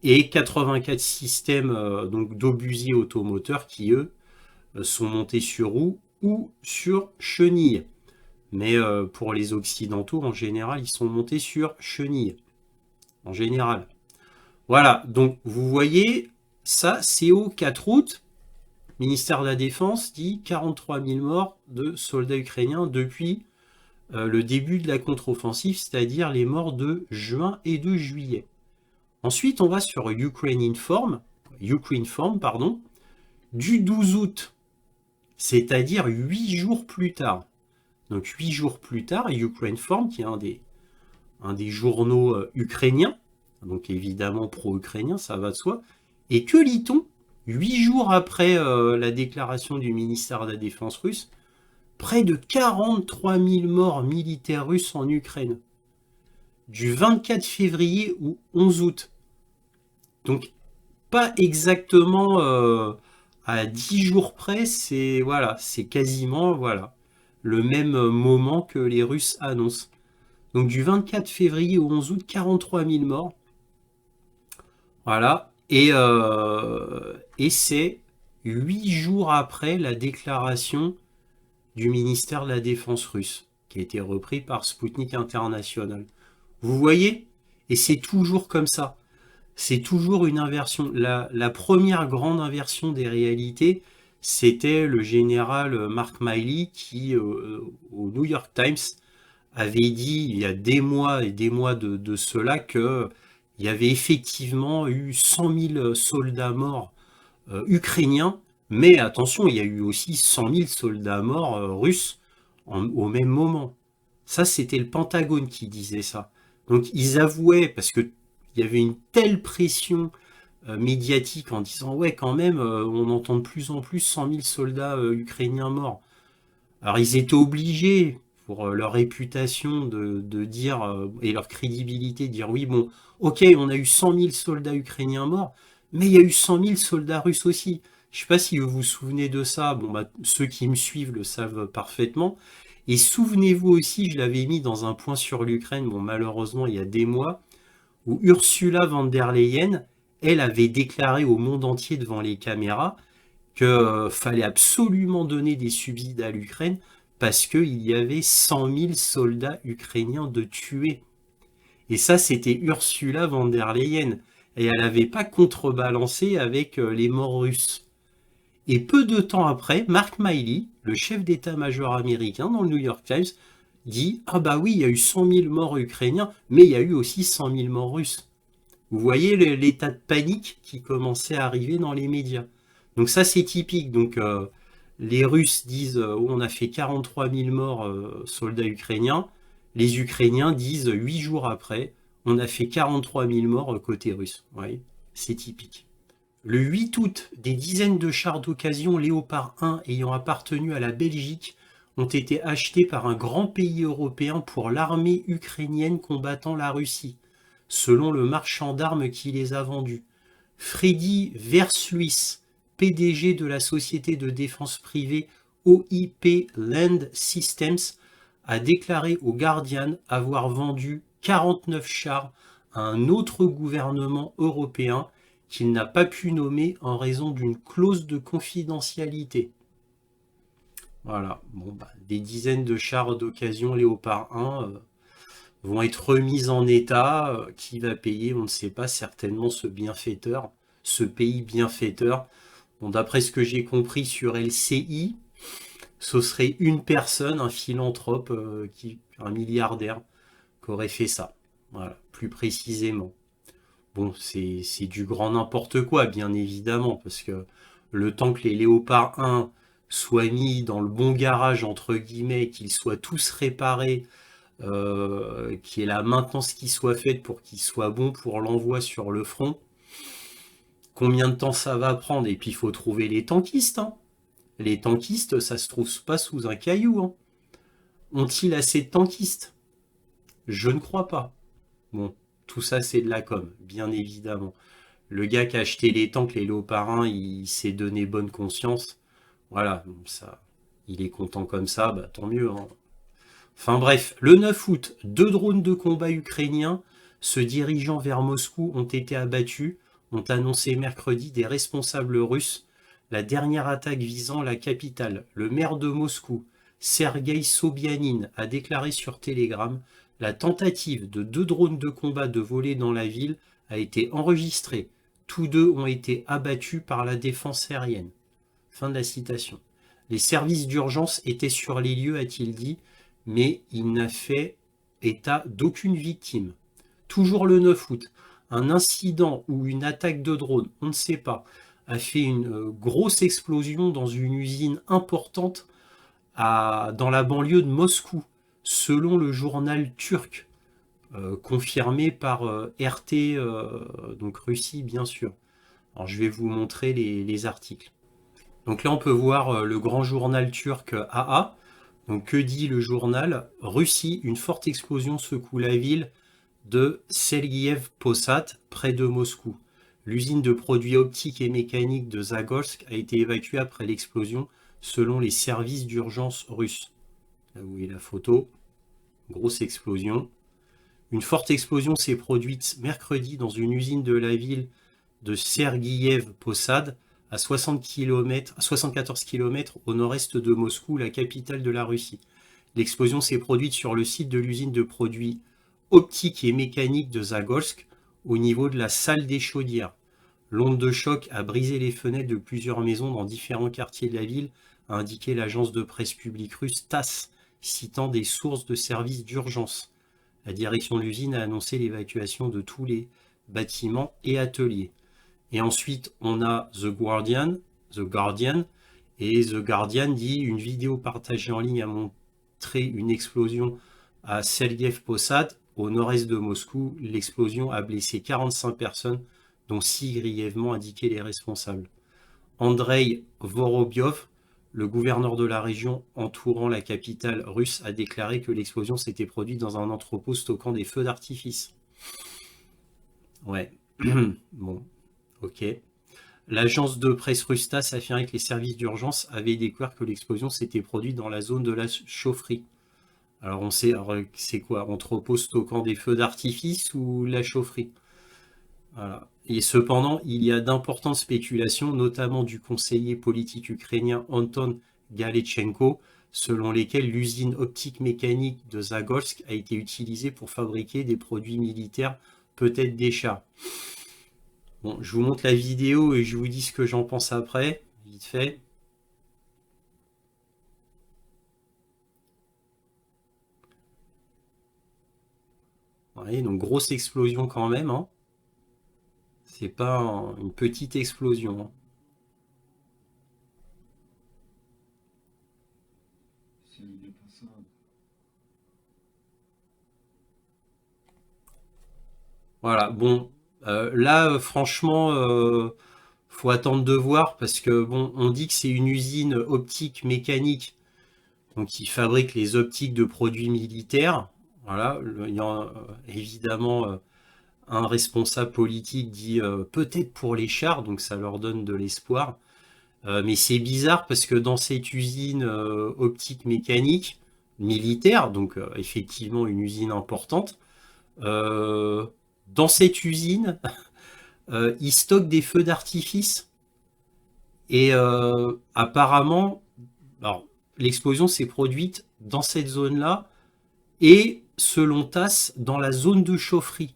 Et 84 systèmes d'obusiers automoteurs qui, eux, sont montés sur roues ou sur chenilles. Mais pour les occidentaux, en général, ils sont montés sur chenilles. En général. Voilà, donc vous voyez, ça c'est au 4 août. Ministère de la Défense dit 43 000 morts de soldats ukrainiens depuis le début de la contre-offensive, c'est-à-dire les morts de juin et de juillet. Ensuite, on va sur Ukraine Inform, du 12 août, c'est-à-dire 8 jours plus tard. Donc 8 jours plus tard, Ukraine Inform, qui est un des journaux ukrainiens, donc évidemment pro-ukrainien, ça va de soi, et que lit-on 8 jours après la déclaration du ministère de la Défense russe, près de 43 000 morts militaires russes en Ukraine, du 24 février au 11 août. Donc, pas exactement à 10 jours près, c'est quasiment le même moment que les Russes annoncent. Donc, du 24 février au 11 août, 43 000 morts. Voilà. Et c'est 8 jours après la déclaration du ministère de la Défense russe, qui a été repris par Sputnik International. Vous voyez? Et c'est toujours comme ça. C'est toujours une inversion. La première grande inversion des réalités, c'était le général Mark Milley qui, au New York Times, avait dit il y a des mois et des mois de cela qu'il y avait effectivement eu 100 000 soldats morts ukrainiens, mais attention, il y a eu aussi 100 000 soldats morts russes au même moment. Ça, c'était le Pentagone qui disait ça. Donc ils avouaient, parce qu'il y avait une telle pression médiatique en disant ouais quand même, on entend de plus en plus 100 000 soldats ukrainiens morts. Alors ils étaient obligés, pour leur réputation, de dire, et leur crédibilité, de dire oui bon, ok, on a eu 100 000 soldats ukrainiens morts, mais il y a eu 100 000 soldats russes aussi. Je ne sais pas si vous vous souvenez de ça, bon, ceux qui me suivent le savent parfaitement. Et souvenez-vous aussi, je l'avais mis dans un point sur l'Ukraine, bon malheureusement il y a des mois, où Ursula von der Leyen, elle avait déclaré au monde entier devant les caméras qu'il fallait absolument donner des subsides à l'Ukraine parce qu'il y avait 100 000 soldats ukrainiens de tués. Et ça, c'était Ursula von der Leyen. Et elle n'avait pas contrebalancé avec les morts russes. Et peu de temps après, Mark Milley, le chef d'état-major américain dans le New York Times, dit « Ah bah oui, il y a eu 100 000 morts ukrainiens, mais il y a eu aussi 100 000 morts russes. » Vous voyez l'état de panique qui commençait à arriver dans les médias. Donc ça, c'est typique. Donc les Russes disent on a fait 43 000 morts soldats ukrainiens. Les Ukrainiens disent 8 jours après, on a fait 43 000 morts côté russe. Vous voyez, c'est typique. Le 8 août, des dizaines de chars d'occasion Léopard 1 ayant appartenu à la Belgique ont été achetés par un grand pays européen pour l'armée ukrainienne combattant la Russie, selon le marchand d'armes qui les a vendus. Freddy Versluis, PDG de la société de défense privée OIP Land Systems, a déclaré au Guardian avoir vendu 49 chars à un autre gouvernement européen qu'il n'a pas pu nommer en raison d'une clause de confidentialité. Voilà, bon, bah, des dizaines de chars d'occasion Léopard 1 vont être remis en état. Qui va payer? On ne sait pas, certainement ce bienfaiteur, ce pays bienfaiteur. Bon, d'après ce que j'ai compris sur LCI, ce serait une personne, un philanthrope, un milliardaire, qui aurait fait ça. Voilà, plus précisément. Bon, c'est du grand n'importe quoi, bien évidemment, parce que le temps que les Léopard 1 soient mis dans le bon garage, entre guillemets, qu'ils soient tous réparés, qu'il y ait la maintenance qui soit faite pour qu'ils soient bons pour l'envoi sur le front, combien de temps ça va prendre? Et puis il faut trouver les tankistes, hein. Les tankistes, ça se trouve pas sous un caillou, hein. Ont-ils assez de tankistes? Je ne crois pas. Bon, tout ça c'est de la com, bien évidemment. Le gars qui a acheté les tanks, les Léopard 1, il s'est donné bonne conscience. Voilà, ça, il est content comme ça, bah tant mieux, hein. Enfin bref, le 9 août, 2 drones de combat ukrainiens se dirigeant vers Moscou ont été abattus, ont annoncé mercredi des responsables russes. La dernière attaque visant la capitale, le maire de Moscou, Sergueï Sobyanin, a déclaré sur Telegram: la tentative de 2 drones de combat de voler dans la ville a été enregistrée. Tous deux ont été abattus par la défense aérienne. Fin de la citation. Les services d'urgence étaient sur les lieux, a-t-il dit, mais il n'a fait état d'aucune victime. Toujours le 9 août, un incident ou une attaque de drone, on ne sait pas, a fait une grosse explosion dans une usine importante dans la banlieue de Moscou, selon le journal turc, confirmé par RT, donc Russie bien sûr. Alors je vais vous montrer les articles. Donc là on peut voir le grand journal turc AA. Donc que dit le journal? Russie, une forte explosion secoue la ville de Sergueïev Posad, près de Moscou. L'usine de produits optiques et mécaniques de Zagorsk a été évacuée après l'explosion, selon les services d'urgence russes. Là vous voyez la photo, grosse explosion. Une forte explosion s'est produite mercredi dans une usine de la ville de Sergueïev Posad, à 74 km au nord-est de Moscou, la capitale de la Russie. L'explosion s'est produite sur le site de l'usine de produits optiques et mécaniques de Zagorsk, au niveau de la salle des chaudières. L'onde de choc a brisé les fenêtres de plusieurs maisons dans différents quartiers de la ville, a indiqué l'agence de presse publique russe TASS, citant des sources de services d'urgence. La direction de l'usine a annoncé l'évacuation de tous les bâtiments et ateliers. Et ensuite, on a The Guardian, et The Guardian dit: une vidéo partagée en ligne a montré une explosion à Sergueïev Posad, au nord-est de Moscou. L'explosion a blessé 45 personnes, dont 6 grièvement, indiquaient les responsables. Andrei Vorobyov, le gouverneur de la région entourant la capitale russe, a déclaré que l'explosion s'était produite dans un entrepôt stockant des feux d'artifice. Ouais, bon. Ok. L'agence de presse russe TASS affirmait que les services d'urgence avaient découvert que l'explosion s'était produite dans la zone de la chaufferie. Alors on sait, c'est quoi? Entrepôt stockant des feux d'artifice ou la chaufferie? Voilà. Et cependant, il y a d'importantes spéculations, notamment du conseiller politique ukrainien Anton Galechenko, selon lesquelles l'usine optique mécanique de Zagorsk a été utilisée pour fabriquer des produits militaires, peut-être des chars. Bon, je vous montre la vidéo et je vous dis ce que j'en pense après, vite fait. Vous voyez, donc grosse explosion quand même, hein. C'est pas une petite explosion, hein. Voilà, bon, là, franchement, faut attendre de voir parce que, bon, on dit que c'est une usine optique mécanique, donc qui fabrique les optiques de produits militaires. Voilà, il y a évidemment un responsable politique dit peut-être pour les chars, donc ça leur donne de l'espoir. Mais c'est bizarre parce que dans cette usine optique mécanique militaire, donc effectivement une usine importante, Dans cette usine, ils stockent des feux d'artifice et apparemment, alors, l'explosion s'est produite dans cette zone-là et selon TASS, dans la zone de chaufferie.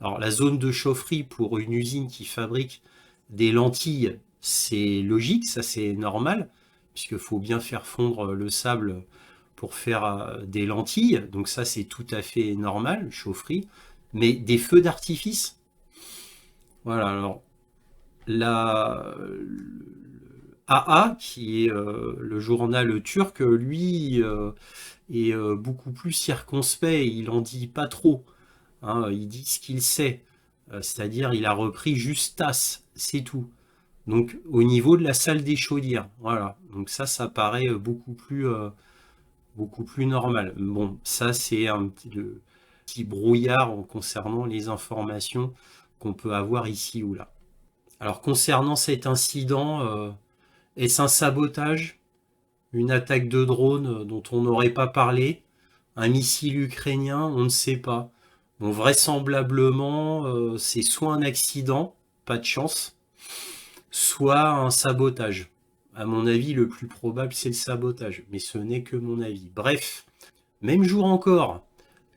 Alors la zone de chaufferie pour une usine qui fabrique des lentilles, c'est logique, ça c'est normal, puisqu'il faut bien faire fondre le sable pour faire des lentilles, donc ça c'est tout à fait normal, chaufferie, mais des feux d'artifice, voilà, alors la AA, qui est le journal turc, lui est beaucoup plus circonspect, il en dit pas trop. Hein, il dit ce qu'il sait, c'est-à-dire il a repris juste TASS, c'est tout. Donc au niveau de la salle des chaudières, voilà. Donc ça paraît beaucoup plus normal. Bon, ça c'est le petit brouillard concernant les informations qu'on peut avoir ici ou là. Alors concernant cet incident, est-ce un sabotage, une attaque de drone dont on n'aurait pas parlé, un missile ukrainien, on ne sait pas. Bon, vraisemblablement, c'est soit un accident, pas de chance, soit un sabotage. À mon avis, le plus probable, c'est le sabotage, mais ce n'est que mon avis. Bref, même jour encore,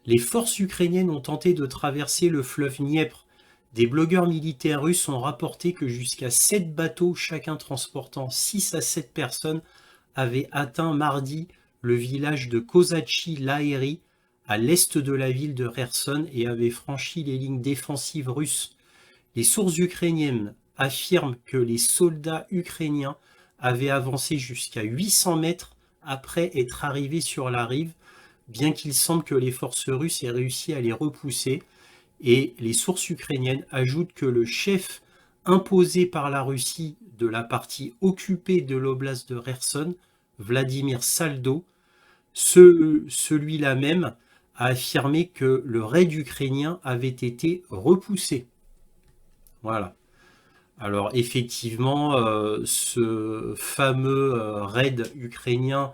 les forces ukrainiennes ont tenté de traverser le fleuve Dniepr. Des blogueurs militaires russes ont rapporté que jusqu'à 7 bateaux, chacun transportant 6 à 7 personnes, avaient atteint mardi le village de Kozachi-Lahéry, à l'est de la ville de Kherson, et avaient franchi les lignes défensives russes. Les sources ukrainiennes affirment que les soldats ukrainiens avaient avancé jusqu'à 800 mètres après être arrivés sur la rive, bien qu'il semble que les forces russes aient réussi à les repousser. Et les sources ukrainiennes ajoutent que le chef imposé par la Russie de la partie occupée de l'oblast de Kherson, Vladimir Saldo, celui-là même, a affirmé que le raid ukrainien avait été repoussé. Voilà. Alors effectivement, ce fameux raid ukrainien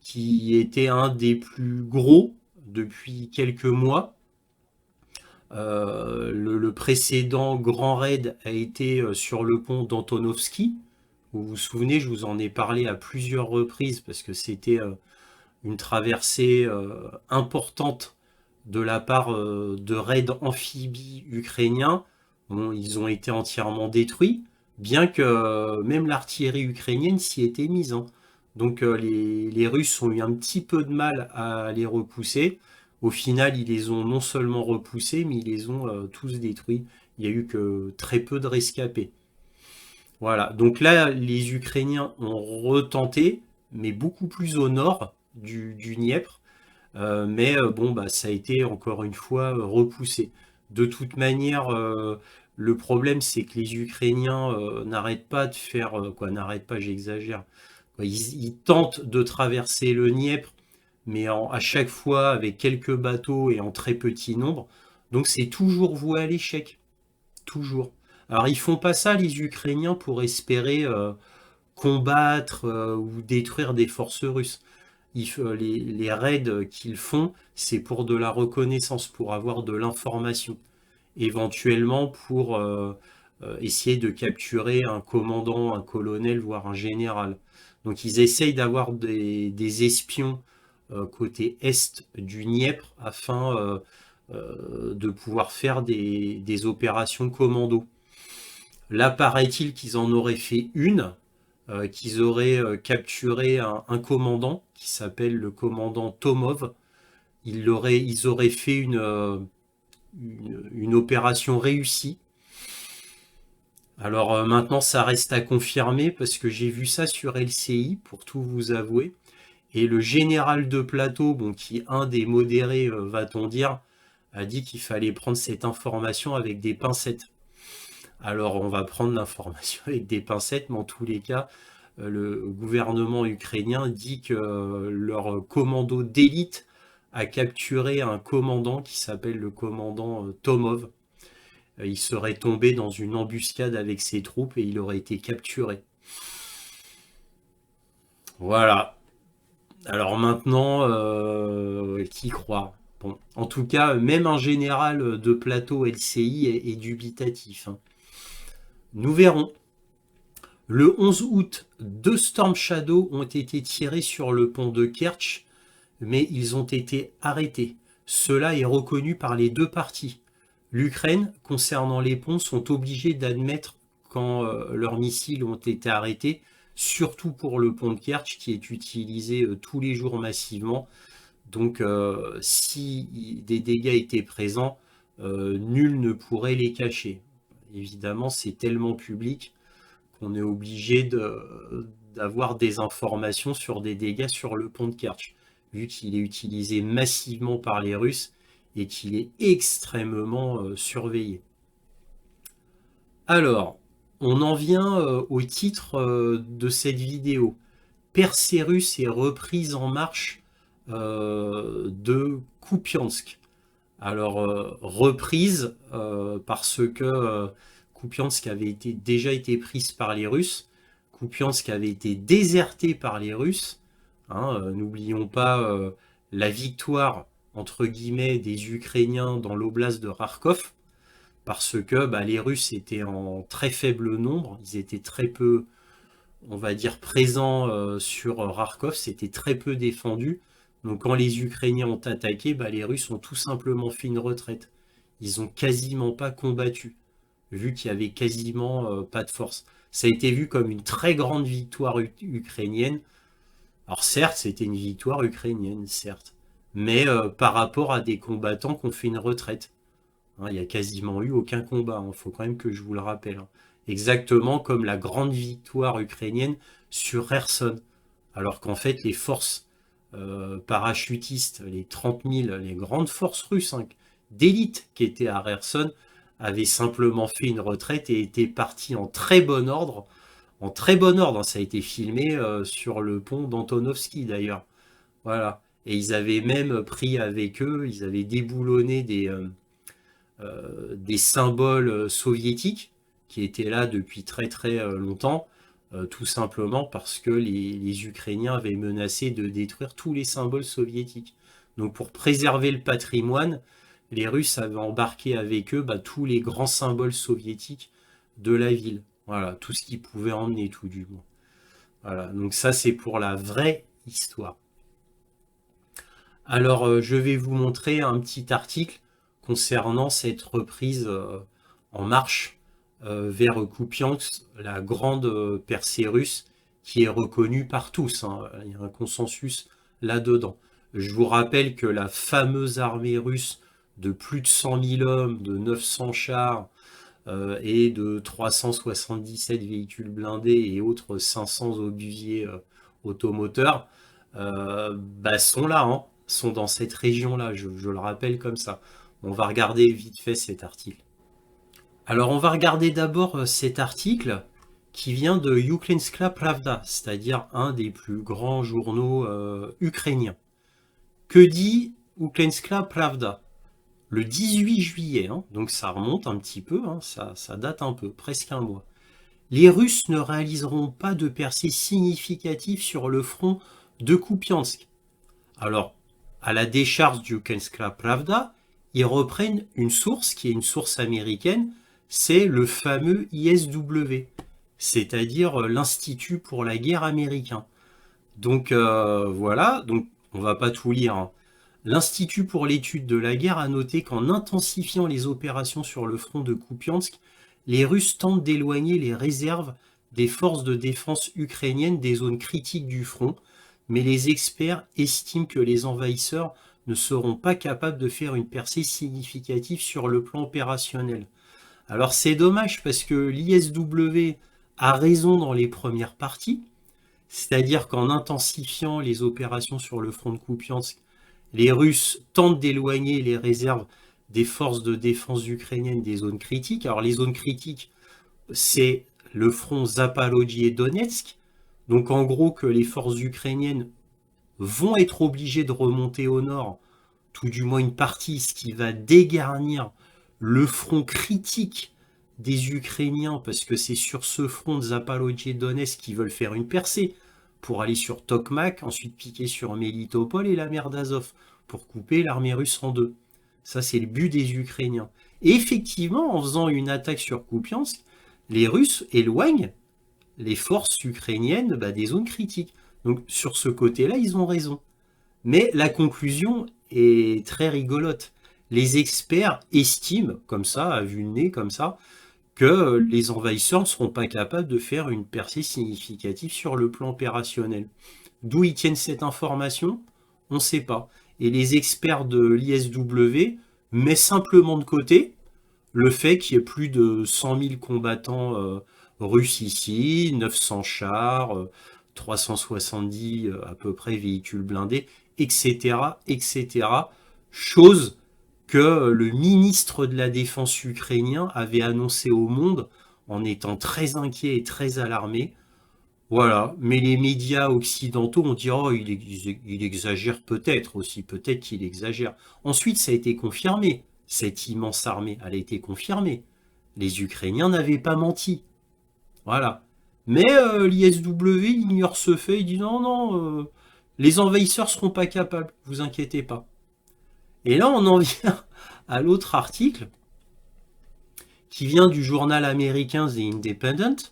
qui était un des plus gros depuis quelques mois, le précédent grand raid a été sur le pont d'Antonovski. Vous vous souvenez, je vous en ai parlé à plusieurs reprises parce que c'était une traversée importante de la part de raids amphibies ukrainiens. Bon, ils ont été entièrement détruits, bien que même l'artillerie ukrainienne s'y était mise. Hein. Donc les Russes ont eu un petit peu de mal à les repousser. Au final, ils les ont non seulement repoussés, mais ils les ont tous détruits. Il n'y a eu que très peu de rescapés. Voilà, donc là, les Ukrainiens ont retenté, mais beaucoup plus au nord du Dniepr. Mais bon, bah, ça a été encore une fois repoussé. De toute manière, le problème, c'est que les Ukrainiens n'arrêtent pas de faire, quoi, n'arrêtent pas, j'exagère. Ils tentent de traverser le Dniepr, mais à chaque fois avec quelques bateaux et en très petit nombre. Donc c'est toujours voué à l'échec. Toujours. Alors ils font pas ça, les Ukrainiens, pour espérer combattre ou détruire des forces russes. Les raids qu'ils font, c'est pour de la reconnaissance, pour avoir de l'information. Éventuellement pour essayer de capturer un commandant, un colonel, voire un général. Donc ils essayent d'avoir des espions côté est du Dniepr afin de pouvoir faire des opérations commando. Là, paraît-il qu'ils en auraient fait une, qu'ils auraient capturé un commandant qui s'appelle le commandant Tomov. Ils auraient fait une opération réussie. Alors maintenant, ça reste à confirmer parce que j'ai vu ça sur LCI, pour tout vous avouer. Et le général de plateau, bon, qui est un des modérés, va-t-on dire, a dit qu'il fallait prendre cette information avec des pincettes. Alors on va prendre l'information avec des pincettes, mais en tous les cas, le gouvernement ukrainien dit que leur commando d'élite a capturé un commandant qui s'appelle le commandant Tomov. Il serait tombé dans une embuscade avec ses troupes et il aurait été capturé. Voilà. Alors maintenant, qui croire? Bon, en tout cas, même un général de plateau LCI est dubitatif, hein. Nous verrons. Le 11 août, 2 Storm Shadow ont été tirés sur le pont de Kerch, mais ils ont été arrêtés. Cela est reconnu par les deux parties. L'Ukraine, concernant les ponts, sont obligés d'admettre quand leurs missiles ont été arrêtés, surtout pour le pont de Kerch qui est utilisé tous les jours massivement. Donc si des dégâts étaient présents, nul ne pourrait les cacher. Évidemment, c'est tellement public qu'on est obligé d'avoir des informations sur des dégâts sur le pont de Kerch, vu qu'il est utilisé massivement par les Russes et qu'il est extrêmement surveillé. Alors, on en vient au titre de cette vidéo. Percée russe est reprise en marche de Kupiansk. Alors, reprise parce que Kupiansk avait déjà été prise par les Russes. Kupiansk avait été déserté par les Russes. Hein, n'oublions pas la victoire, entre guillemets, des Ukrainiens dans l'oblast de Kharkov, parce que les Russes étaient en très faible nombre. Ils étaient très peu, on va dire, présents sur Kharkov. C'était très peu défendu. Donc quand les Ukrainiens ont attaqué, les Russes ont tout simplement fait une retraite. Ils n'ont quasiment pas combattu, vu qu'il y avait quasiment pas de force. Ça a été vu comme une très grande victoire ukrainienne. Alors certes, c'était une victoire ukrainienne, certes, mais par rapport à des combattants qui ont fait une retraite. Hein, il n'y a quasiment eu aucun combat, il faut quand même que je vous le rappelle, hein. Exactement comme la grande victoire ukrainienne sur Kherson. Alors qu'en fait, les forces parachutistes, les 30 000, les grandes forces russes d'élite qui étaient à Kherson, avaient simplement fait une retraite et étaient partis en très bon ordre. En très bon ordre, hein. Ça a été filmé sur le pont d'Antonovski d'ailleurs. Voilà. Et ils avaient même pris avec eux, ils avaient déboulonné des symboles soviétiques qui étaient là depuis très très longtemps, tout simplement parce que les Ukrainiens avaient menacé de détruire tous les symboles soviétiques. Donc pour préserver le patrimoine, les Russes avaient embarqué avec eux tous les grands symboles soviétiques de la ville. Voilà, tout ce qu'ils pouvaient emmener tout du moins. Voilà, donc ça c'est pour la vraie histoire. Alors je vais vous montrer un petit article concernant cette reprise en marche vers Kupiansk, la grande percée russe qui est reconnue par tous, hein. Il y a un consensus là-dedans. Je vous rappelle que la fameuse armée russe de plus de 100 000 hommes, de 900 chars et de 377 véhicules blindés et autres 500 obusiers automoteurs sont là, hein, sont dans cette région-là, je le rappelle comme ça. On va regarder vite fait cet article. Alors on va regarder d'abord cet article qui vient de Ukrainska Pravda, c'est-à-dire un des plus grands journaux ukrainiens. Que dit Ukrainska Pravda? Le 18 juillet, hein, donc ça remonte un petit peu, hein, ça date un peu, presque un mois. Les Russes ne réaliseront pas de percée significative sur le front de Kupiansk. Alors, à la décharge du Ukrainska Pravda, ils reprennent une source qui est une source américaine, c'est le fameux ISW, c'est-à-dire l'Institut pour la guerre américain. Donc voilà, donc on va pas tout lire, hein. L'Institut pour l'étude de la guerre a noté qu'en intensifiant les opérations sur le front de Kupiansk, les Russes tentent d'éloigner les réserves des forces de défense ukrainiennes des zones critiques du front, mais les experts estiment que les envahisseurs ne seront pas capables de faire une percée significative sur le plan opérationnel. Alors c'est dommage parce que l'ISW a raison dans les premières parties, c'est-à-dire qu'en intensifiant les opérations sur le front de Kupiansk, les Russes tentent d'éloigner les réserves des forces de défense ukrainiennes des zones critiques. Alors les zones critiques, c'est le front Zaporozhye et Donetsk. Donc en gros que les forces ukrainiennes vont être obligées de remonter au nord, tout du moins une partie, ce qui va dégarnir le front critique des Ukrainiens, parce que c'est sur ce front de Zaporozhye et Donetsk qu'ils veulent faire une percée pour aller sur Tokmak, ensuite piquer sur Melitopol et la mer d'Azov. pour couper l'armée russe en deux. Ça, c'est le but des Ukrainiens. Et effectivement, en faisant une attaque sur Kupiansk, les Russes éloignent les forces ukrainiennes des zones critiques. Donc sur ce côté-là, ils ont raison. Mais la conclusion est très rigolote. Les experts estiment, comme ça, à vue de nez, comme ça, que les envahisseurs ne seront pas capables de faire une percée significative sur le plan opérationnel. D'où ils tiennent cette information, on ne sait pas. Et les experts de l'ISW mettent simplement de côté le fait qu'il y ait plus de 100 000 combattants russes ici, 900 chars, 370 à peu près véhicules blindés, etc., etc. Chose que le ministre de la Défense ukrainien avait annoncé au monde en étant très inquiet et très alarmé. Voilà, mais les médias occidentaux ont dit oh, il exagère peut-être aussi, peut-être qu'il exagère. Ensuite, ça a été confirmé, cette immense armée, elle a été confirmée. Les Ukrainiens n'avaient pas menti. Voilà. Mais l'ISW ignore ce fait, il dit non, non, les envahisseurs seront pas capables, vous inquiétez pas. Et là, on en vient à l'autre article qui vient du journal américain The Independent.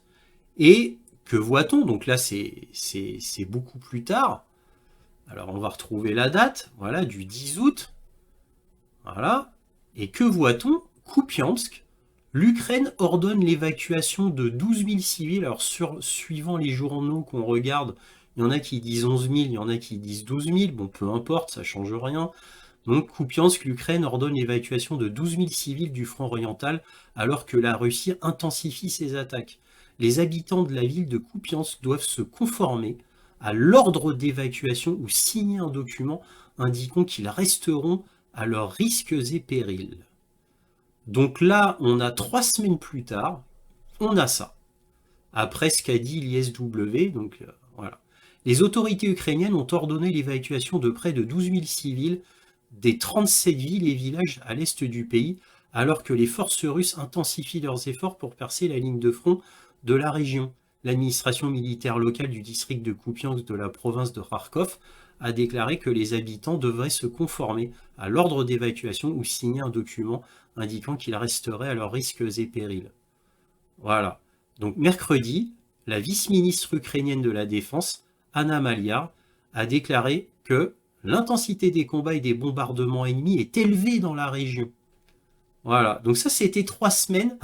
Et que voit-on? Donc là, c'est beaucoup plus tard. Alors, on va retrouver la date, voilà, du 10 août. Voilà. Et que voit-on? Kupiansk, l'Ukraine ordonne l'évacuation de 12 000 civils. Alors, suivant les journaux qu'on regarde, il y en a qui disent 11 000, il y en a qui disent 12 000. Bon, peu importe, ça change rien. Donc, Kupiansk, l'Ukraine ordonne l'évacuation de 12 000 civils du front oriental alors que la Russie intensifie ses attaques. Les habitants de la ville de Kupiansk doivent se conformer à l'ordre d'évacuation ou signer un document indiquant qu'ils resteront à leurs risques et périls. Donc là, on a 3 semaines plus tard, on a ça. Après ce qu'a dit l'ISW, donc voilà. Les autorités ukrainiennes ont ordonné l'évacuation de près de 12 000 civils des 37 villes et villages à l'est du pays, alors que les forces russes intensifient leurs efforts pour percer la ligne de front de la région. L'administration militaire locale du district de Kupiansk de la province de Kharkov a déclaré que les habitants devraient se conformer à l'ordre d'évacuation ou signer un document indiquant qu'ils resteraient à leurs risques et périls. Voilà. Donc mercredi, la vice-ministre ukrainienne de la Défense, Anna Maliar, a déclaré que l'intensité des combats et des bombardements ennemis est élevée dans la région. Voilà. Donc ça, c'était 3 semaines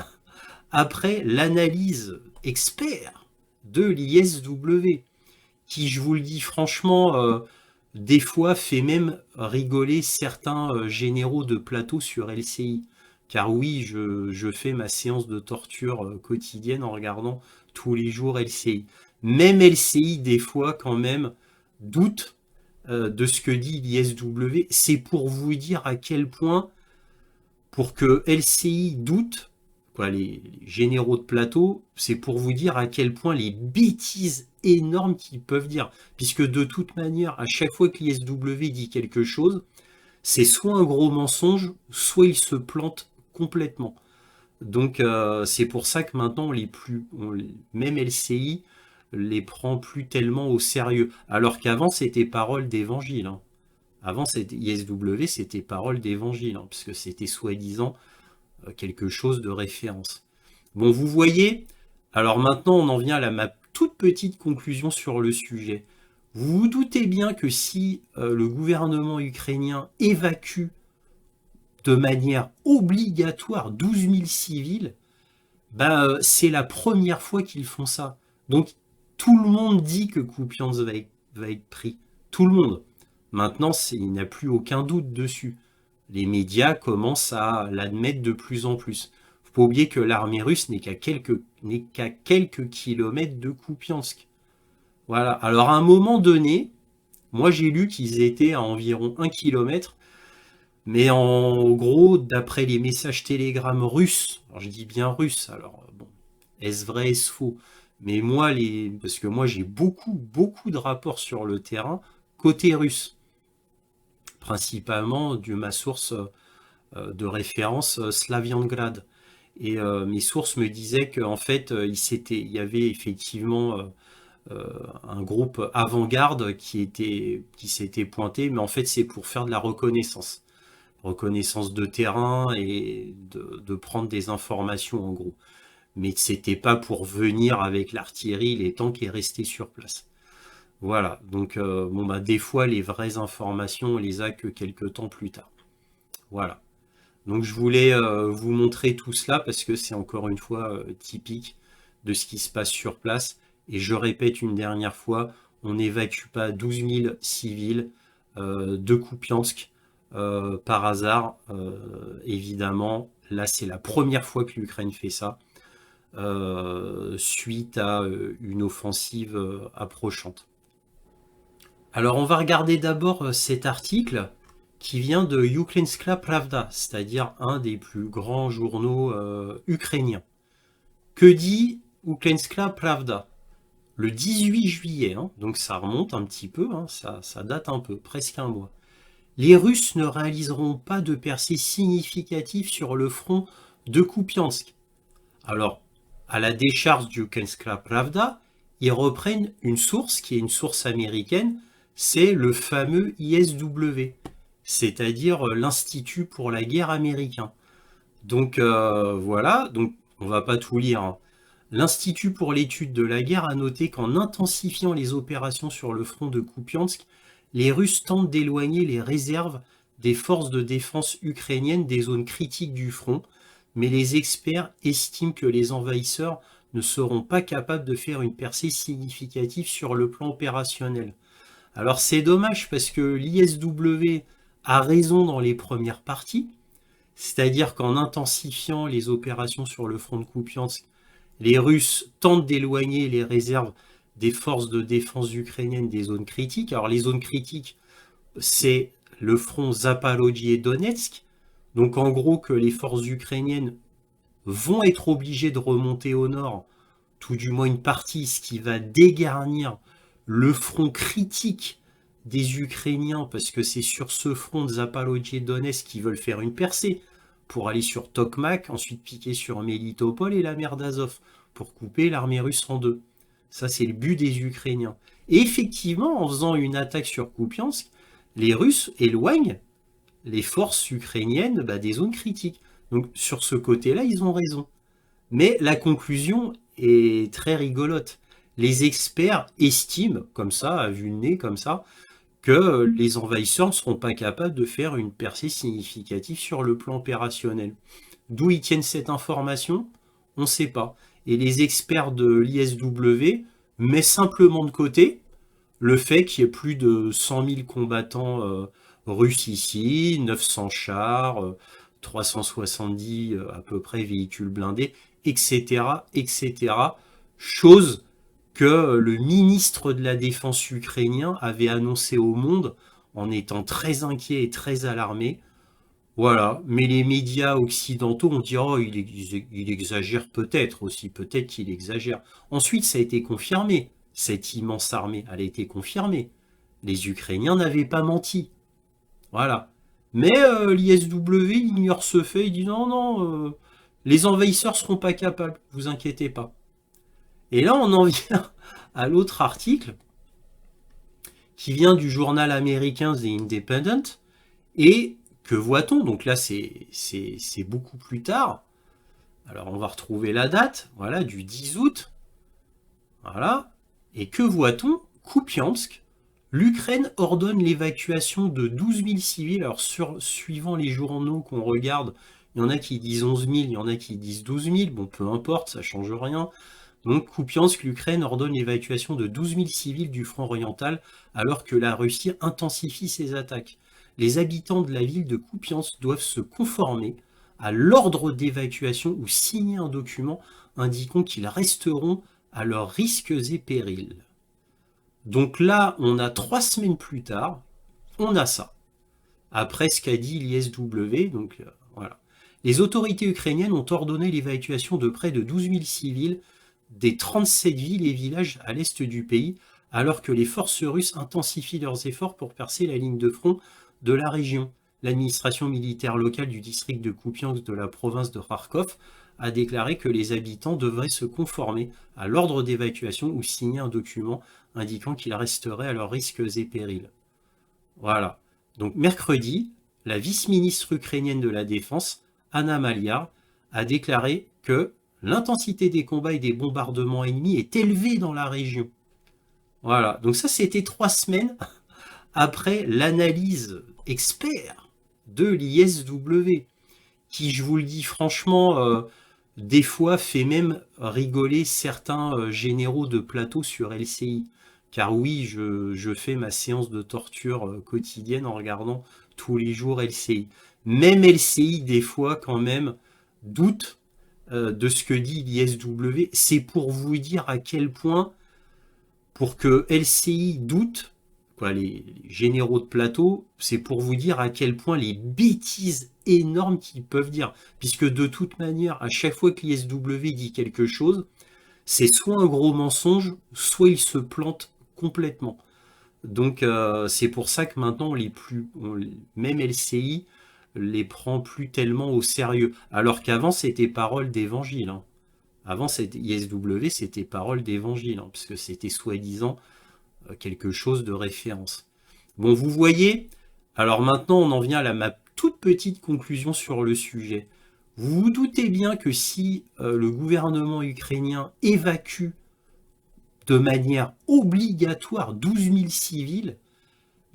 après l'analyse expert de l'ISW, qui, je vous le dis franchement, des fois fait même rigoler certains généraux de plateau sur LCI. Car oui, je fais ma séance de torture quotidienne en regardant tous les jours LCI. Même LCI, des fois, quand même, doute de ce que dit l'ISW. C'est pour vous dire à quel point, pour que LCI doute, quoi, les généraux de plateau, c'est pour vous dire à quel point les bêtises énormes qu'ils peuvent dire. Puisque de toute manière, à chaque fois que l'ISW dit quelque chose, c'est soit un gros mensonge, soit il se plante complètement. Donc c'est pour ça que maintenant, même LCI les prend plus tellement au sérieux. Alors qu'avant, c'était parole d'évangile. Hein. Avant, ISW, c'était parole d'évangile, hein, parce que c'était soi-disant quelque chose de référence. Bon, vous voyez, alors maintenant, on en vient à ma toute petite conclusion sur le sujet. Vous vous doutez bien que si le gouvernement ukrainien évacue de manière obligatoire 12 000 civils, c'est la première fois qu'ils font ça. Donc, tout le monde dit que Kupiansk va être pris. Tout le monde. Maintenant, il n'y a plus aucun doute dessus. Les médias commencent à l'admettre de plus en plus. Il ne faut pas oublier que l'armée russe n'est qu'à quelques kilomètres de Kupiansk. Voilà. Alors, à un moment donné, moi j'ai lu qu'ils étaient à environ 1 kilomètre, mais en gros, d'après les messages télégrammes russes, alors je dis bien russes, alors bon, est-ce vrai, est-ce faux? Mais moi, parce que moi j'ai beaucoup de rapports sur le terrain côté russe, principalement de ma source de référence Slaviangrad. Et mes sources me disaient qu'en fait, il y avait effectivement un groupe avant-garde qui s'était pointé, mais en fait c'est pour faire de la reconnaissance de terrain et de prendre des informations en gros. Mais c'était pas pour venir avec l'artillerie, les tanks et rester sur place. Voilà, donc bon bah des fois les vraies informations on les a que quelques temps plus tard. Voilà. Donc je voulais vous montrer tout cela parce que c'est encore une fois typique de ce qui se passe sur place. Et je répète une dernière fois, on n'évacue pas 12 000 civils de Kupiansk par hasard. Évidemment, là c'est la première fois que l'Ukraine fait ça, suite à une offensive approchante. Alors on va regarder d'abord cet article qui vient de Ukrainska Pravda, c'est-à-dire un des plus grands journaux ukrainiens. Que dit Ukrainska Pravda? Le 18 juillet, hein, donc ça remonte un petit peu, hein, ça date un peu, presque un mois. Les Russes ne réaliseront pas de percée significative sur le front de Kupiansk. Alors, à la décharge du Ukrainska Pravda, ils reprennent une source qui est une source américaine, c'est le fameux ISW, c'est-à-dire l'Institut pour la guerre américain. Donc voilà, donc on va pas tout lire, hein. L'Institut pour l'étude de la guerre a noté qu'en intensifiant les opérations sur le front de Kupiansk, les Russes tentent d'éloigner les réserves des forces de défense ukrainiennes des zones critiques du front, mais les experts estiment que les envahisseurs ne seront pas capables de faire une percée significative sur le plan opérationnel. Alors c'est dommage parce que l'ISW a raison dans les premières parties, c'est-à-dire qu'en intensifiant les opérations sur le front de Kupiansk, les Russes tentent d'éloigner les réserves des forces de défense ukrainiennes des zones critiques. Alors les zones critiques, c'est le front Zaporozhye et Donetsk. Donc en gros que les forces ukrainiennes vont être obligées de remonter au nord, tout du moins une partie, ce qui va dégarnir le front critique des Ukrainiens, parce que c'est sur ce front de Zaporozhye et Donetsk qu'ils veulent faire une percée pour aller sur Tokmak, ensuite piquer sur Melitopol et la mer d'Azov, pour couper l'armée russe en deux. Ça, c'est le but des Ukrainiens. Et effectivement, en faisant une attaque sur Kupiansk, les Russes éloignent les forces ukrainiennes des zones critiques. Donc sur ce côté-là, ils ont raison. Mais la conclusion est très rigolote. Les experts estiment, comme ça, à vue de nez, comme ça, que les envahisseurs ne seront pas capables de faire une percée significative sur le plan opérationnel. D'où ils tiennent cette information? On ne sait pas. Et les experts de l'ISW mettent simplement de côté le fait qu'il y ait plus de 100 000 combattants russes ici, 900 chars, 370 à peu près véhicules blindés, etc., etc. Chose que le ministre de la Défense ukrainien avait annoncé au monde en étant très inquiet et très alarmé. Voilà, mais les médias occidentaux ont dit « Oh, il exagère peut-être aussi, peut-être qu'il exagère ». Ensuite, ça a été confirmé, cette immense armée, elle a été confirmée. Les Ukrainiens n'avaient pas menti. Voilà. Mais l'ISW ignore ce fait, il dit « Non, non, les envahisseurs ne seront pas capables, vous inquiétez pas ». Et là, on en vient à l'autre article qui vient du journal américain The Independent. Et que voit-on? Donc là, c'est beaucoup plus tard. Alors, on va retrouver la date, voilà, du 10 août. Voilà. Et que voit-on? Kupiansk. L'Ukraine ordonne l'évacuation de 12 000 civils. Alors, suivant les journaux qu'on regarde, il y en a qui disent 11 000, il y en a qui disent 12 000. Bon, peu importe, ça ne change rien. Donc, Kupiansk, l'Ukraine ordonne l'évacuation de 12 000 civils du front oriental alors que la Russie intensifie ses attaques. Les habitants de la ville de Kupiansk doivent se conformer à l'ordre d'évacuation ou signer un document indiquant qu'ils resteront à leurs risques et périls. Donc là, on a 3 semaines plus tard, on a ça. Après ce qu'a dit l'ISW, donc voilà. Les autorités ukrainiennes ont ordonné l'évacuation de près de 12 000 civils des 37 villes et villages à l'est du pays, alors que les forces russes intensifient leurs efforts pour percer la ligne de front de la région. L'administration militaire locale du district de Kupiansk de la province de Kharkov a déclaré que les habitants devraient se conformer à l'ordre d'évacuation ou signer un document indiquant qu'ils resteraient à leurs risques et périls. Voilà. Donc mercredi, la vice-ministre ukrainienne de la Défense, Anna Maliar, a déclaré que l'intensité des combats et des bombardements ennemis est élevée dans la région. Voilà. Donc ça, c'était 3 semaines après l'analyse expert de l'ISW, qui, je vous le dis franchement, des fois fait même rigoler certains généraux de plateau sur LCI. Car oui, je fais ma séance de torture quotidienne en regardant tous les jours LCI. Même LCI, des fois, quand même, doute de ce que dit l'ISW. C'est pour vous dire à quel point, pour que LCI doute, quoi, les généraux de plateau, c'est pour vous dire à quel point les bêtises énormes qu'ils peuvent dire. Puisque de toute manière, à chaque fois que l'ISW dit quelque chose, c'est soit un gros mensonge, soit il se plante complètement. Donc c'est pour ça que maintenant, même LCI les prend plus tellement au sérieux. Alors qu'avant, c'était parole d'évangile. Hein. Avant, ISW, c'était parole d'évangile, hein, parce que c'était soi-disant quelque chose de référence. Bon, vous voyez, alors maintenant on en vient à ma toute petite conclusion sur le sujet. Vous vous doutez bien que si le gouvernement ukrainien évacue de manière obligatoire 12 000 civils,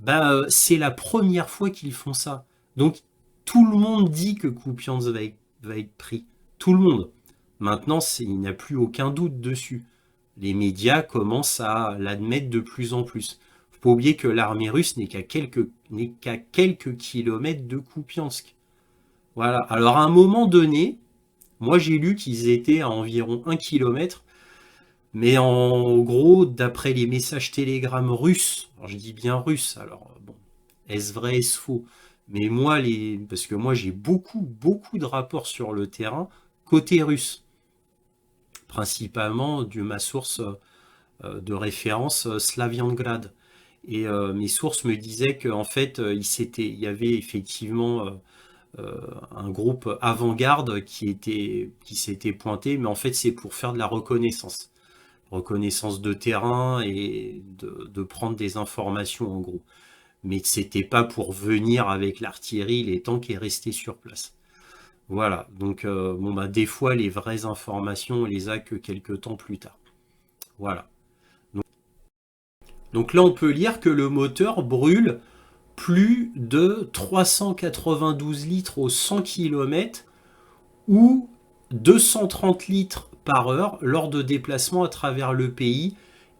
ben, c'est la première fois qu'ils font ça. Donc tout le monde dit que Kupiansk va être pris. Tout le monde. Maintenant, il n'y a plus aucun doute dessus. Les médias commencent à l'admettre de plus en plus. Il ne faut pas oublier que l'armée russe n'est qu'à quelques kilomètres de Kupiansk. Voilà. Alors à un moment donné, moi j'ai lu qu'ils étaient à environ 1 kilomètre, mais en gros, d'après les messages télégrammes russes, alors je dis bien russes, alors bon, est-ce vrai, est-ce faux? Mais moi, parce que moi j'ai beaucoup de rapports sur le terrain côté russe, principalement de ma source de référence Slaviangrad. Et mes sources me disaient qu'en fait, il y avait effectivement un groupe avant-garde qui s'était pointé, mais en fait, c'est pour faire de la reconnaissance. Reconnaissance de terrain et de prendre des informations en gros. Mais c'était pas pour venir avec l'artillerie, les tanks et rester sur place. Voilà, donc bon bah des fois les vraies informations on les a que quelques temps plus tard. Voilà. Donc là on peut lire que le moteur brûle plus de 392 litres au 100 km ou 230 litres par heure lors de déplacements à travers le pays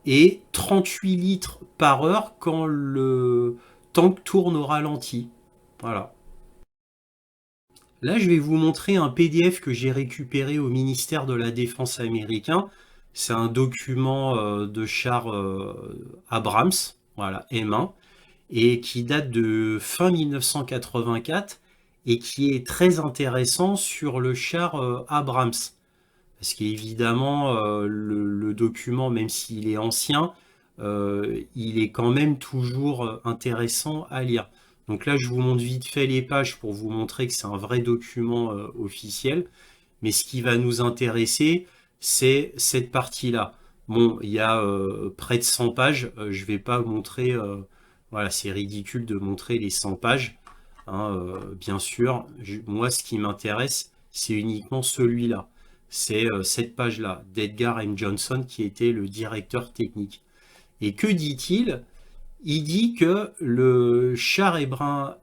et 38 litres par heure quand le tank tourne au ralenti. Voilà. Là, je vais vous montrer un PDF que j'ai récupéré au ministère de la Défense américain. C'est un document de char Abrams, voilà, M1, et qui date de fin 1984 et qui est très intéressant sur le char Abrams. Parce qu'évidemment, le document, même s'il est ancien, il est quand même toujours intéressant à lire. Donc là, je vous montre vite fait les pages pour vous montrer que c'est un vrai document officiel. Mais ce qui va nous intéresser, c'est cette partie-là. Bon, il y a près de 100 pages. Je ne vais pas montrer... voilà, c'est ridicule de montrer les 100 pages. Hein, bien sûr, moi, ce qui m'intéresse, c'est uniquement celui-là. C'est cette page-là, d'Edgar M. Johnson, qui était le directeur technique. Et que dit-il? Il dit que le char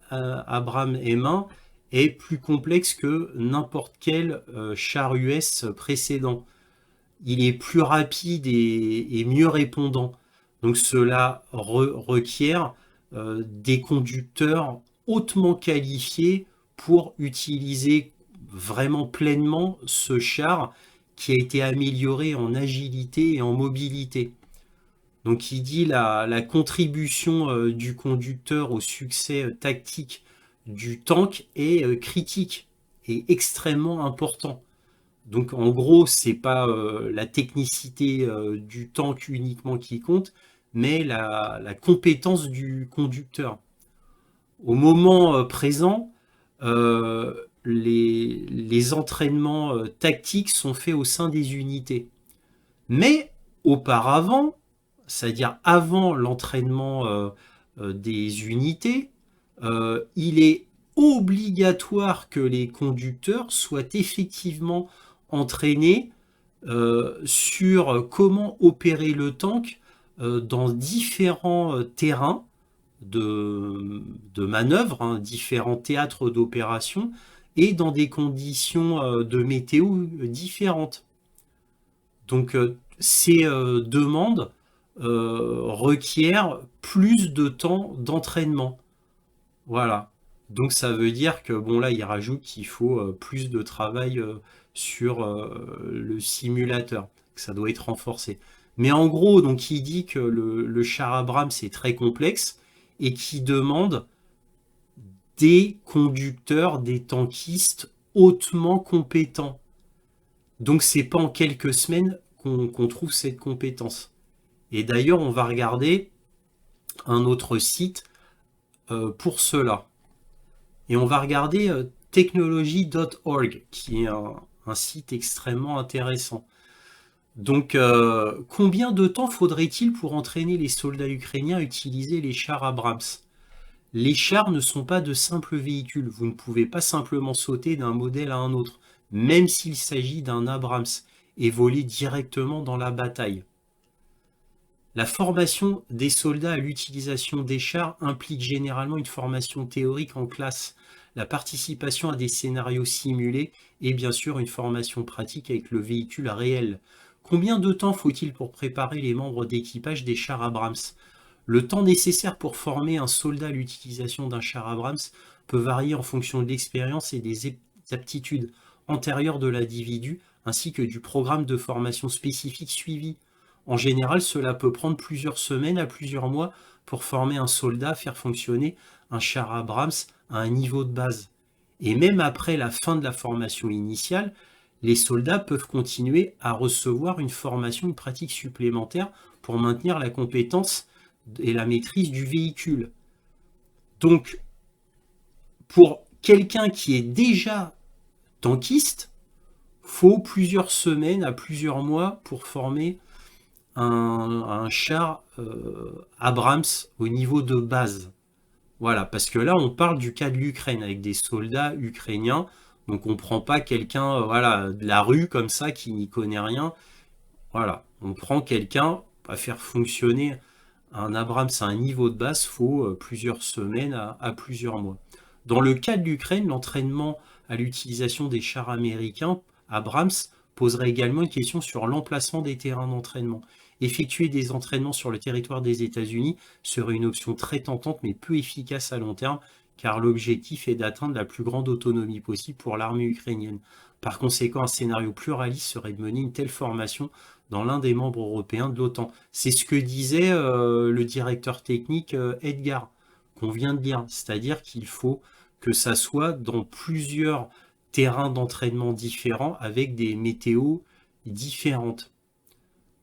Abrams M1 est plus complexe que n'importe quel char US précédent. Il est plus rapide et mieux répondant. Donc cela requiert des conducteurs hautement qualifiés pour utiliser vraiment pleinement ce char qui a été amélioré en agilité et en mobilité. Donc il dit la contribution du conducteur au succès tactique du tank est critique et extrêmement important. Donc en gros, c'est pas la technicité du tank uniquement qui compte, mais la compétence du conducteur. Au moment présent, les entraînements tactiques sont faits au sein des unités. Mais auparavant, c'est-à-dire avant l'entraînement des unités, il est obligatoire que les conducteurs soient effectivement entraînés sur comment opérer le tank dans différents terrains de manœuvre, hein, différents théâtres d'opération et dans des conditions de météo différentes. Donc ces demandes requièrent plus de temps d'entraînement. Voilà. Donc ça veut dire que bon là il rajoute qu'il faut plus de travail sur le simulateur, que ça doit être renforcé. Mais en gros, donc il dit que le char Abrams est très complexe et qui demande des conducteurs, des tankistes hautement compétents. Donc c'est pas en quelques semaines qu'on trouve cette compétence. Et d'ailleurs, on va regarder un autre site pour cela. Et on va regarder technology.org, qui est un site extrêmement intéressant. Donc, combien de temps faudrait-il pour entraîner les soldats ukrainiens à utiliser les chars Abrams? Les chars ne sont pas de simples véhicules. Vous ne pouvez pas simplement sauter d'un modèle à un autre, même s'il s'agit d'un Abrams, et voler directement dans la bataille. La formation des soldats à l'utilisation des chars implique généralement une formation théorique en classe, la participation à des scénarios simulés et bien sûr une formation pratique avec le véhicule réel. Combien de temps faut-il pour préparer les membres d'équipage des chars Abrams? Le temps nécessaire pour former un soldat à l'utilisation d'un char Abrams peut varier en fonction de l'expérience et des aptitudes antérieures de l'individu ainsi que du programme de formation spécifique suivi. En général, cela peut prendre plusieurs semaines à plusieurs mois pour former un soldat à faire fonctionner un char Abrams à un niveau de base. Et même après la fin de la formation initiale, les soldats peuvent continuer à recevoir une formation, une pratique supplémentaire pour maintenir la compétence et la maîtrise du véhicule. Donc, pour quelqu'un qui est déjà tankiste, faut plusieurs semaines à plusieurs mois pour former un char Abrams au niveau de base. Voilà, parce que là, on parle du cas de l'Ukraine, avec des soldats ukrainiens. Donc, on ne prend pas quelqu'un voilà, de la rue comme ça qui n'y connaît rien. Voilà, on prend quelqu'un à faire fonctionner un Abrams à un niveau de base, faut plusieurs semaines à plusieurs mois. Dans le cas de l'Ukraine, l'entraînement à l'utilisation des chars américains Abrams poserait également une question sur l'emplacement des terrains d'entraînement. Effectuer des entraînements sur le territoire des États-Unis serait une option très tentante mais peu efficace à long terme, car l'objectif est d'atteindre la plus grande autonomie possible pour l'armée ukrainienne. Par conséquent, un scénario plus réaliste serait de mener une telle formation dans l'un des membres européens de l'OTAN. C'est ce que disait le directeur technique Edgar, qu'on vient de lire. C'est-à-dire qu'il faut que ça soit dans plusieurs terrains d'entraînement différents avec des météos différentes.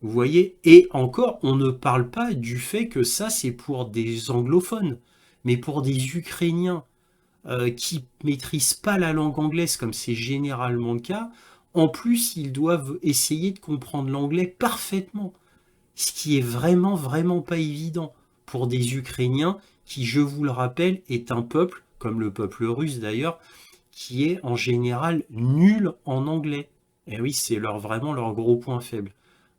Vous voyez? Et encore, on ne parle pas du fait que ça, c'est pour des anglophones, mais pour des Ukrainiens qui maîtrisent pas la langue anglaise, comme c'est généralement le cas. En plus, ils doivent essayer de comprendre l'anglais parfaitement, ce qui est vraiment, vraiment pas évident pour des Ukrainiens qui, je vous le rappelle, est un peuple, comme le peuple russe d'ailleurs, qui est en général nul en anglais. Et oui, c'est vraiment leur gros point faible.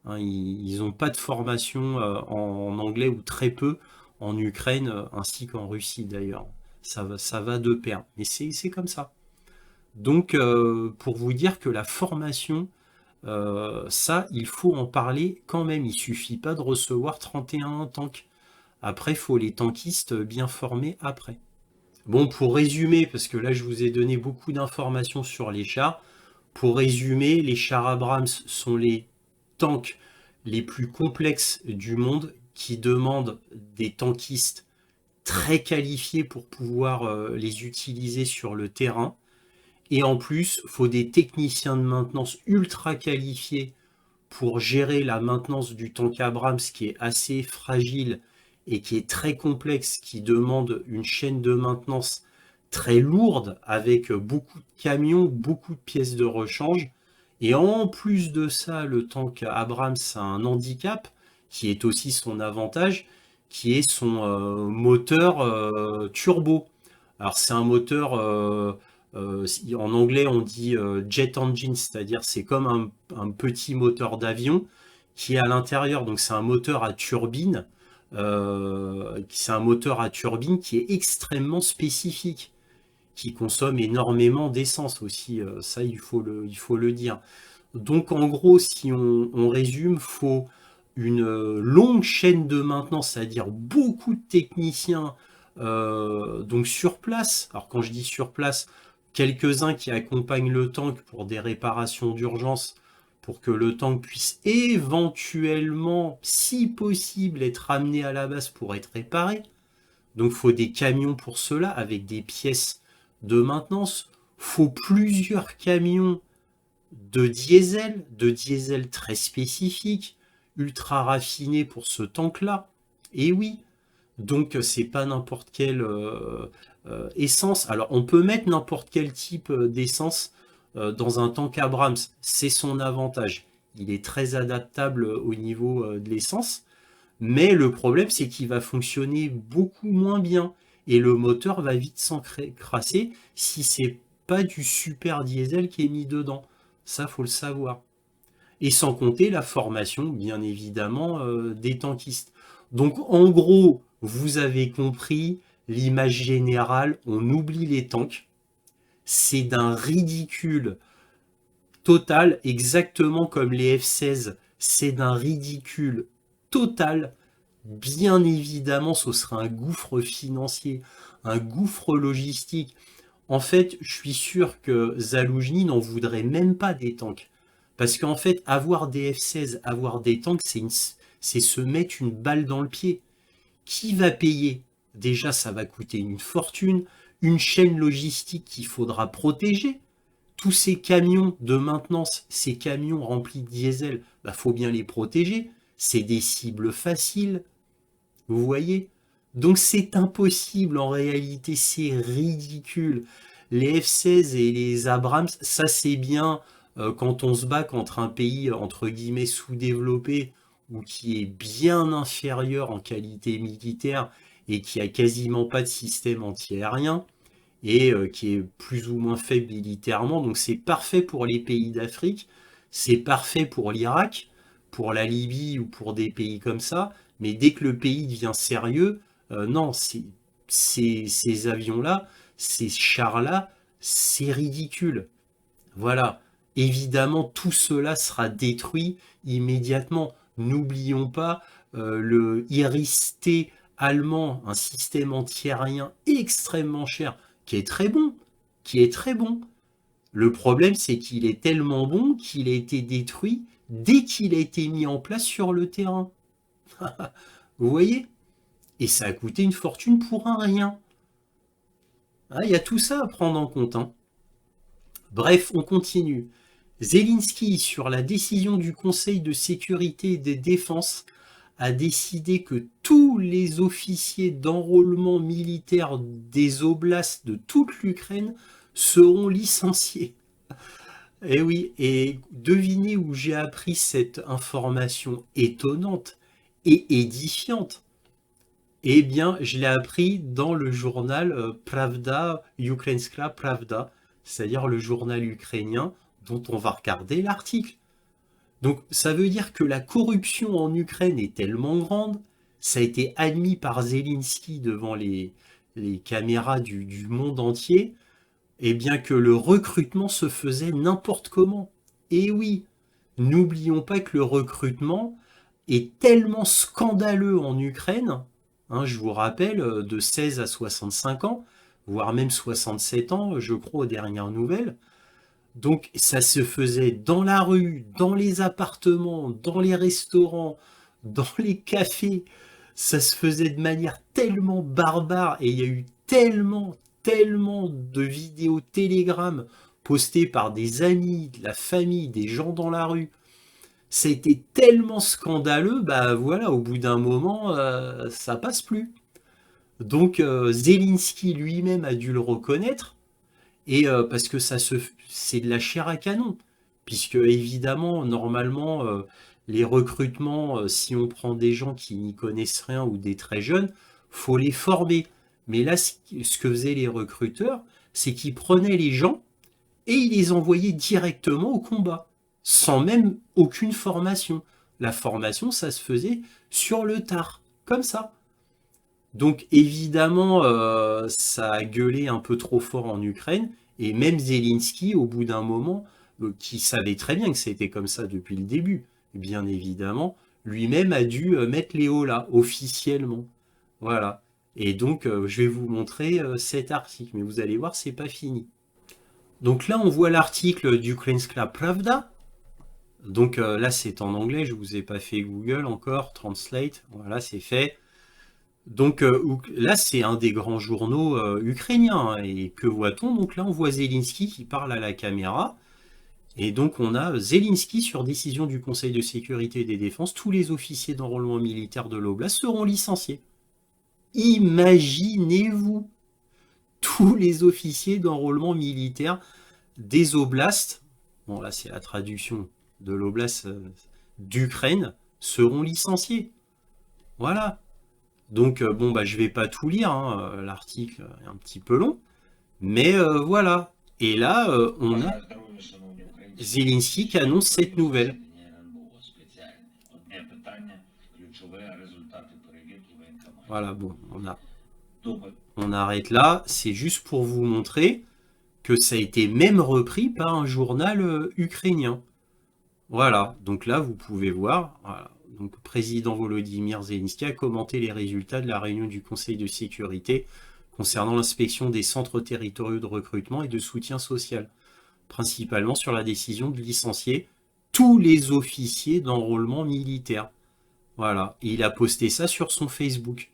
Hein, ils n'ont pas de formation en anglais ou très peu en Ukraine ainsi qu'en Russie d'ailleurs. Ça va de pair. Mais c'est comme ça. Donc, pour vous dire que la formation, ça, il faut en parler quand même. Il suffit pas de recevoir 31 tanks. Après, il faut les tankistes bien formés après. Bon, pour résumer, parce que là, je vous ai donné beaucoup d'informations sur les chars. Pour résumer, les chars Abrams sont les tanks les plus complexes du monde qui demandent des tankistes très qualifiés pour pouvoir les utiliser sur le terrain. Et en plus, il faut des techniciens de maintenance ultra qualifiés pour gérer la maintenance du tank Abrams qui est assez fragile et qui est très complexe, qui demande une chaîne de maintenance très lourde, avec beaucoup de camions, beaucoup de pièces de rechange. Et en plus de ça, le tank Abrams a un handicap, qui est aussi son avantage, qui est son moteur turbo. Alors c'est un moteur, en anglais on dit jet engine, c'est-à-dire c'est comme un petit moteur d'avion qui est à l'intérieur. Donc c'est un moteur à turbine, qui est extrêmement spécifique, qui consomme énormément d'essence aussi. Ça il faut le dire. Donc en gros, si on résume, faut une longue chaîne de maintenance, c'est-à-dire beaucoup de techniciens donc sur place. Alors quand je dis sur place, quelques-uns qui accompagnent le tank pour des réparations d'urgence, pour que le tank puisse éventuellement, si possible, être amené à la base pour être réparé. Donc il faut des camions pour cela, avec des pièces de maintenance. Il faut plusieurs camions de diesel très spécifique, ultra raffiné pour ce tank-là. Et oui, donc c'est pas n'importe quelle essence. Alors on peut mettre n'importe quel type d'essence dans un tank Abrams, c'est son avantage. Il est très adaptable au niveau de l'essence, mais le problème c'est qu'il va fonctionner beaucoup moins bien et le moteur va vite s'encrasser si c'est pas du super diesel qui est mis dedans. Ça, faut le savoir. Et sans compter la formation, bien évidemment, des tankistes. Donc, en gros, vous avez compris l'image générale, on oublie les tanks. C'est d'un ridicule total, exactement comme les F-16. C'est d'un ridicule total. Bien évidemment, ce sera un gouffre financier, un gouffre logistique. En fait, je suis sûr que Zaloujny n'en voudrait même pas des tanks. Parce qu'en fait, avoir des F-16, avoir des tanks, c'est se mettre une balle dans le pied. Qui va payer? Déjà, ça va coûter une fortune, une chaîne logistique qu'il faudra protéger. Tous ces camions de maintenance, ces camions remplis de diesel, faut bien les protéger. C'est des cibles faciles. Vous voyez? Donc c'est impossible en réalité, c'est ridicule. Les F-16 et les Abrams, ça c'est bien quand on se bat contre un pays entre guillemets sous-développé ou qui est bien inférieur en qualité militaire et qui a quasiment pas de système antiaérien et qui est plus ou moins faible militairement. Donc c'est parfait pour les pays d'Afrique, c'est parfait pour l'Irak, pour la Libye ou pour des pays comme ça. Mais dès que le pays devient sérieux, non, ces avions-là, ces chars-là, c'est ridicule. Voilà. Évidemment, tout cela sera détruit immédiatement. N'oublions pas le Iris-T allemand, un système antiaérien extrêmement cher, qui est très bon, qui est très bon. Le problème, c'est qu'il est tellement bon qu'il a été détruit dès qu'il a été mis en place sur le terrain. Vous voyez? Et ça a coûté une fortune pour un rien. Il y a tout ça à prendre en compte. Hein. Bref, on continue. Zelensky, sur la décision du Conseil de sécurité et de défense, a décidé que tous les officiers d'enrôlement militaire des oblasts de toute l'Ukraine seront licenciés. Et oui, et devinez où j'ai appris cette information étonnante et édifiante. Eh bien, je l'ai appris dans le journal Pravda, Ukrainska Pravda, c'est-à-dire le journal ukrainien dont on va regarder l'article. Donc, ça veut dire que la corruption en Ukraine est tellement grande, ça a été admis par Zelensky devant les caméras du monde entier, et bien que le recrutement se faisait n'importe comment. Et oui, n'oublions pas que le recrutement est tellement scandaleux en Ukraine, hein, je vous rappelle, de 16 à 65 ans, voire même 67 ans, je crois, aux dernières nouvelles. Donc ça se faisait dans la rue, dans les appartements, dans les restaurants, dans les cafés. Ça se faisait de manière tellement barbare et il y a eu tellement de vidéos Telegram postées par des amis, de la famille, des gens dans la rue. Ça a été tellement scandaleux, voilà, au bout d'un moment, ça passe plus. Donc Zelensky lui-même a dû le reconnaître, et parce que c'est de la chair à canon, puisque évidemment, normalement, les recrutements, si on prend des gens qui n'y connaissent rien ou des très jeunes, faut les former. Mais là, ce que faisaient les recruteurs, c'est qu'ils prenaient les gens et ils les envoyaient directement au combat, sans même aucune formation. La formation, ça se faisait sur le tard, comme ça. Donc évidemment, ça a gueulé un peu trop fort en Ukraine, et même Zelensky, au bout d'un moment, qui savait très bien que c'était comme ça depuis le début, bien évidemment, lui-même a dû mettre les hauts là, officiellement. Voilà. Et donc, je vais vous montrer cet article, mais vous allez voir, c'est pas fini. Donc là, on voit l'article d'Ukrainska Pravda. Donc là, c'est en anglais, je vous ai pas fait Google encore, Translate, voilà, c'est fait. Donc là, c'est un des grands journaux ukrainiens. Hein, et que voit-on? Donc là, on voit Zelensky qui parle à la caméra. Et donc on a Zelensky sur décision du Conseil de sécurité et des défenses. Tous les officiers d'enrôlement militaire de l'Oblast seront licenciés. Imaginez-vous, tous les officiers d'enrôlement militaire des oblasts, bon là c'est la traduction de l'oblast d'Ukraine, seront licenciés. Voilà. Donc, bon, bah, je vais pas tout lire, hein, l'article est un petit peu long, mais voilà. Et là, on a Zelensky qui annonce cette nouvelle. Voilà, bon, on arrête là. C'est juste pour vous montrer que ça a été même repris par un journal ukrainien. Voilà, donc là, vous pouvez voir, voilà. Donc, président Volodymyr Zelensky a commenté les résultats de la réunion du Conseil de sécurité concernant l'inspection des centres territoriaux de recrutement et de soutien social, principalement sur la décision de licencier tous les officiers d'enrôlement militaire. Voilà, et il a posté ça sur son Facebook.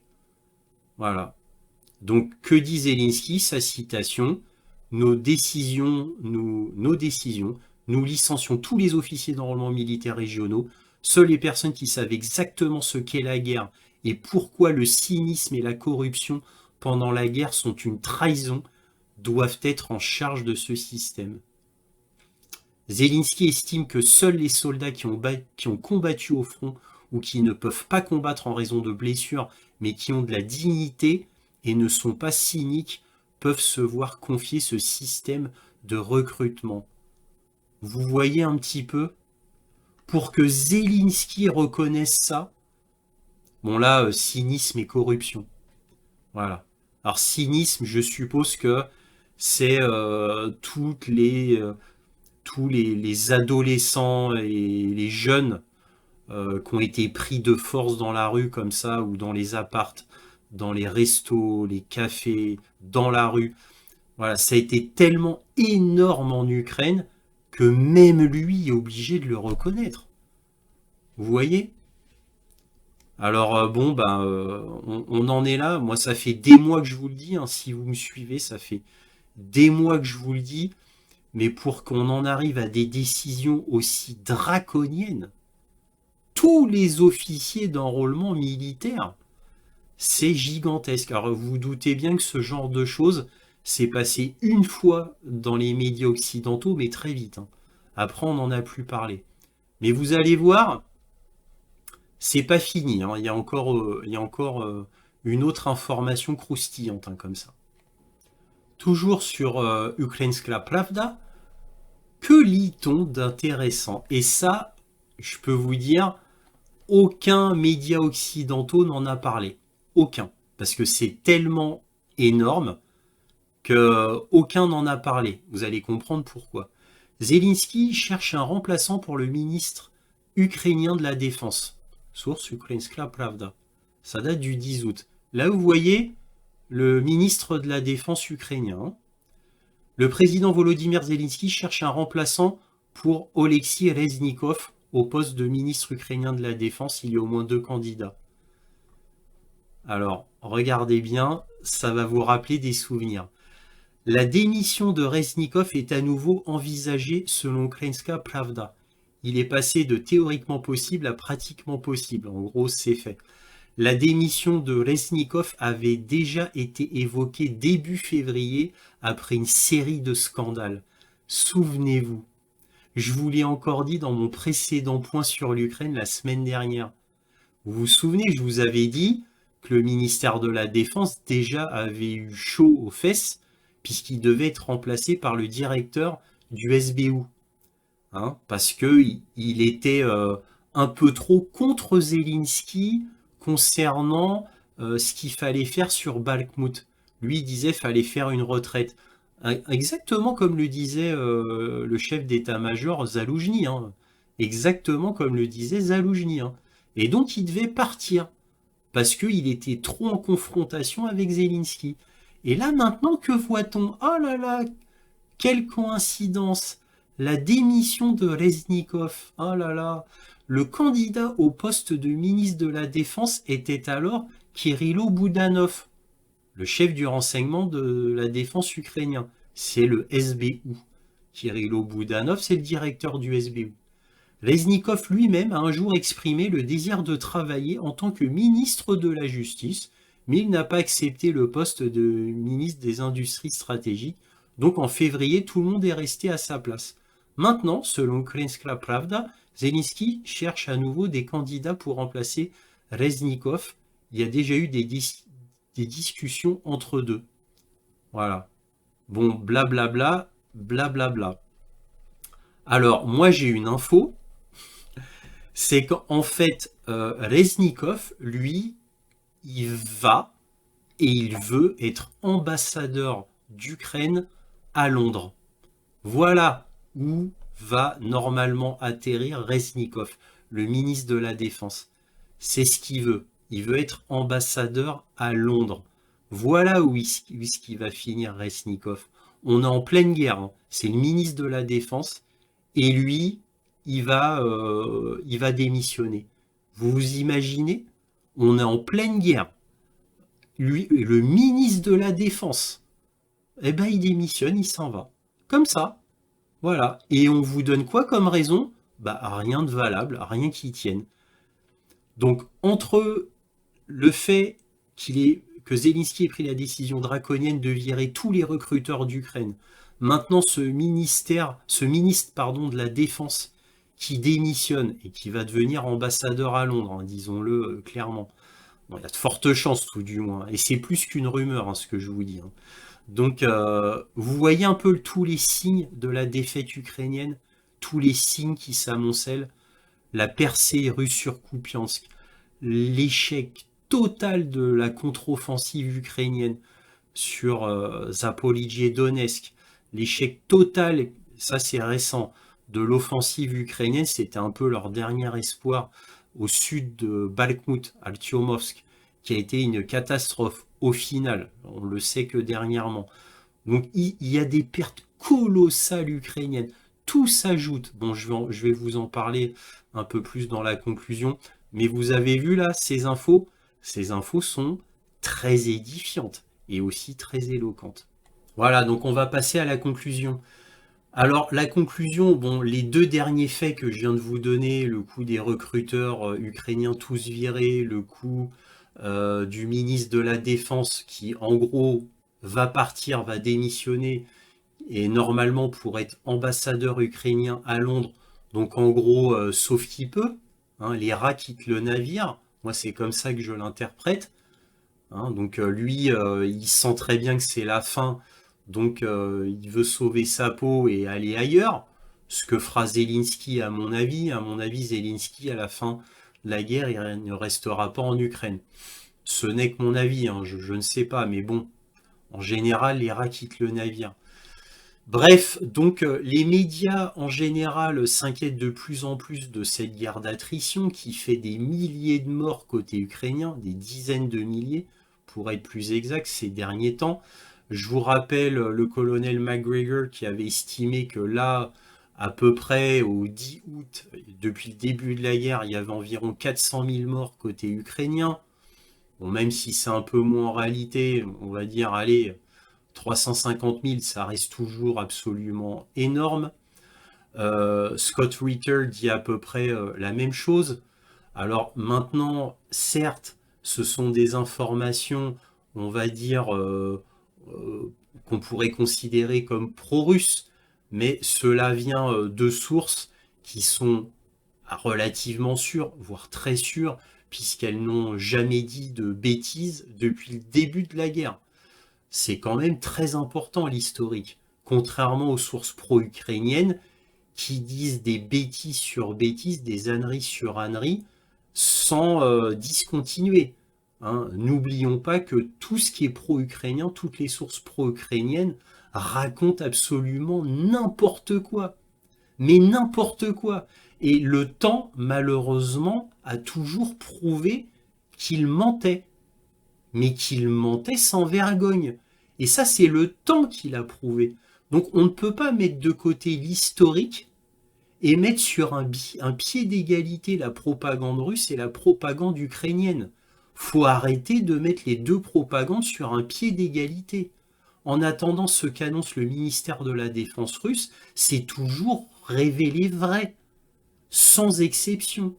Voilà. Donc, que dit Zelensky? Sa citation: nos décisions, nous licencions tous les officiers d'enrôlement militaire régionaux. Seules les personnes qui savent exactement ce qu'est la guerre et pourquoi le cynisme et la corruption pendant la guerre sont une trahison doivent être en charge de ce système. Zelensky estime que seuls les soldats qui ont combattu au front ou qui ne peuvent pas combattre en raison de blessures, mais qui ont de la dignité et ne sont pas cyniques, peuvent se voir confier ce système de recrutement. Vous voyez un petit peu? Pour que Zelensky reconnaisse ça, bon là, cynisme et corruption. Voilà. Alors cynisme, je suppose que c'est tous les adolescents et les jeunes qui ont été pris de force dans la rue comme ça, ou dans les appartes, dans les restos, les cafés, dans la rue. Voilà, ça a été tellement énorme en Ukraine que même lui est obligé de le reconnaître. Vous voyez? Alors bon, ben, on en est là. Moi, ça fait des mois que je vous le dis. Hein, si vous me suivez, ça fait des mois que je vous le dis. Mais pour qu'on en arrive à des décisions aussi draconiennes, tous les officiers d'enrôlement militaire, c'est gigantesque. Alors vous vous doutez bien que ce genre de choses s'est passé une fois dans les médias occidentaux, mais très vite. Hein. Après, on n'en a plus parlé. Mais vous allez voir, c'est pas fini. Hein. Il y a encore une autre information croustillante hein, comme ça. Toujours sur Ukrainska Pravda, que lit-on d'intéressant? Et ça, je peux vous dire, aucun média occidentaux n'en a parlé. Aucun. Parce que c'est tellement énorme que aucun n'en a parlé. Vous allez comprendre pourquoi. Zelensky cherche un remplaçant pour le ministre ukrainien de la Défense. Source Ukrainska Pravda. Ça date du 10 août. Là, vous voyez le ministre de la Défense ukrainien. Le président Volodymyr Zelensky cherche un remplaçant pour Oleksiy Reznikov au poste de ministre ukrainien de la Défense. Il y a au moins 2 candidats. Alors, regardez bien, ça va vous rappeler des souvenirs. La démission de Reznikov est à nouveau envisagée selon Ukrainska Pravda. Il est passé de théoriquement possible à pratiquement possible. En gros, c'est fait. La démission de Reznikov avait déjà été évoquée début février après une série de scandales. Souvenez-vous, je vous l'ai encore dit dans mon précédent point sur l'Ukraine la semaine dernière. Vous vous souvenez, je vous avais dit que le ministère de la Défense déjà avait eu chaud aux fesses puisqu'il devait être remplacé par le directeur du SBU. Hein, parce que il était un peu trop contre Zelensky concernant ce qu'il fallait faire sur Bakhmut. Lui, il disait qu'il fallait faire une retraite. Exactement comme le disait le chef d'état-major Zaloujny. Hein. Exactement comme le disait Zaloujny. Hein. Et donc, il devait partir parce qu'il était trop en confrontation avec Zelensky. Et là, maintenant, que voit-on? Oh là là, quelle coïncidence! La démission de Reznikov. Oh là là! Le candidat au poste de ministre de la Défense était alors Kirilo Boudanov, le chef du renseignement de la défense ukrainien. C'est le SBU. Kirilo Boudanov, c'est le directeur du SBU. Reznikov lui-même a un jour exprimé le désir de travailler en tant que ministre de la Justice, mais il n'a pas accepté le poste de ministre des Industries stratégiques. Donc en février, tout le monde est resté à sa place. Maintenant, selon Ukrainska Pravda, Zelensky cherche à nouveau des candidats pour remplacer Reznikov. Il y a déjà eu des discussions entre deux. Voilà. Bon, blablabla, blablabla. Alors, moi j'ai une info, c'est qu'en fait, Reznikov, lui, il va et il veut être ambassadeur d'Ukraine à Londres. Voilà où va normalement atterrir Reznikov, le ministre de la Défense. C'est ce qu'il veut. Il veut être ambassadeur à Londres. Voilà où est-ce qu'il va finir Reznikov. On est en pleine guerre. Hein. C'est le ministre de la Défense. Et lui, il va démissionner. Vous vous imaginez? On est en pleine guerre. Lui, le ministre de la Défense, eh ben, il démissionne, il s'en va. Comme ça. Voilà. Et on vous donne quoi comme raison? Bah, rien de valable, rien qui tienne. Donc, entre le fait que Zelensky ait pris la décision draconienne de virer tous les recruteurs d'Ukraine, maintenant ce ministre de la Défense qui démissionne et qui va devenir ambassadeur à Londres, hein, disons-le clairement. Bon, il y a de fortes chances tout du moins, et c'est plus qu'une rumeur hein, ce que je vous dis. Hein. Donc vous voyez un peu tous les signes de la défaite ukrainienne, tous les signes qui s'amoncellent, la percée russe sur Kupiansk, l'échec total de la contre-offensive ukrainienne sur Zaporijie et Donetsk, l'échec total, ça c'est récent, de l'offensive ukrainienne, c'était un peu leur dernier espoir au sud de Bakhmut, Artyomovsk, qui a été une catastrophe au final, on le sait que dernièrement. Donc il y a des pertes colossales ukrainiennes, tout s'ajoute, bon je vais vous en parler un peu plus dans la conclusion, mais vous avez vu là ces infos sont très édifiantes et aussi très éloquentes. Voilà, donc on va passer à la conclusion. Alors la conclusion, bon, les deux derniers faits que je viens de vous donner, le coup des recruteurs ukrainiens tous virés, le coup du ministre de la Défense qui en gros va partir, va démissionner et normalement pour être ambassadeur ukrainien à Londres, donc en gros sauf qui peut, hein, les rats quittent le navire, moi c'est comme ça que je l'interprète. Hein, donc lui, il sent très bien que c'est la fin, donc il veut sauver sa peau et aller ailleurs. Ce que fera Zelensky à mon avis. À mon avis, Zelensky, à la fin de la guerre, il ne restera pas en Ukraine. Ce n'est que mon avis, hein, je ne sais pas, mais bon, en général, les rats quittent le navire. Bref, donc les médias en général s'inquiètent de plus en plus de cette guerre d'attrition qui fait des milliers de morts côté ukrainien, des dizaines de milliers pour être plus exact ces derniers temps. Je vous rappelle le colonel McGregor qui avait estimé que là, à peu près au 10 août, depuis le début de la guerre, il y avait environ 400 000 morts côté ukrainien. Bon, même si c'est un peu moins en réalité, on va dire, allez, 350 000, ça reste toujours absolument énorme. Scott Ritter dit à peu près la même chose. Alors maintenant, certes, ce sont des informations, on va dire, qu'on pourrait considérer comme pro-russes, mais cela vient de sources qui sont relativement sûres, voire très sûres, puisqu'elles n'ont jamais dit de bêtises depuis le début de la guerre. C'est quand même très important l'historique, contrairement aux sources pro-ukrainiennes qui disent des bêtises sur bêtises, des âneries sur âneries, sans discontinuer. Hein. N'oublions pas que tout ce qui est pro-ukrainien, toutes les sources pro-ukrainiennes racontent absolument n'importe quoi. Mais n'importe quoi. Et le temps, malheureusement, a toujours prouvé qu'il mentait. Mais qu'il mentait sans vergogne. Et ça, c'est le temps qui l'a prouvé. Donc on ne peut pas mettre de côté l'historique et mettre sur un pied d'égalité la propagande russe et la propagande ukrainienne. Faut arrêter de mettre les deux propagandes sur un pied d'égalité. En attendant, ce qu'annonce le ministère de la Défense russe, c'est toujours révélé vrai, sans exception.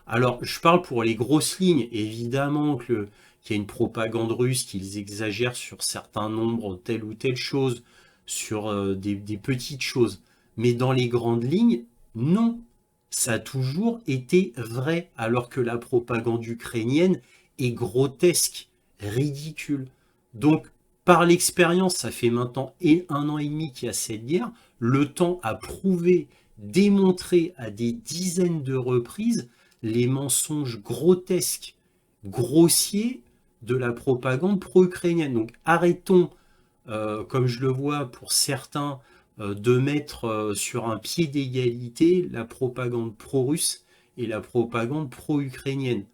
Alors, je parle pour les grosses lignes, évidemment qu'il y a une propagande russe, qu'ils exagèrent sur certains nombres, telle ou telle chose, sur des petites choses. Mais dans les grandes lignes, non. Ça a toujours été vrai, alors que la propagande ukrainienne est grotesque, ridicule. Donc, par l'expérience, ça fait maintenant 1 an et demi qu'il y a cette guerre, le temps a prouvé, démontré à des dizaines de reprises les mensonges grotesques, grossiers de la propagande pro-ukrainienne. Donc arrêtons, comme je le vois pour certains, de mettre sur un pied d'égalité la propagande pro-russe et la propagande pro-ukrainienne.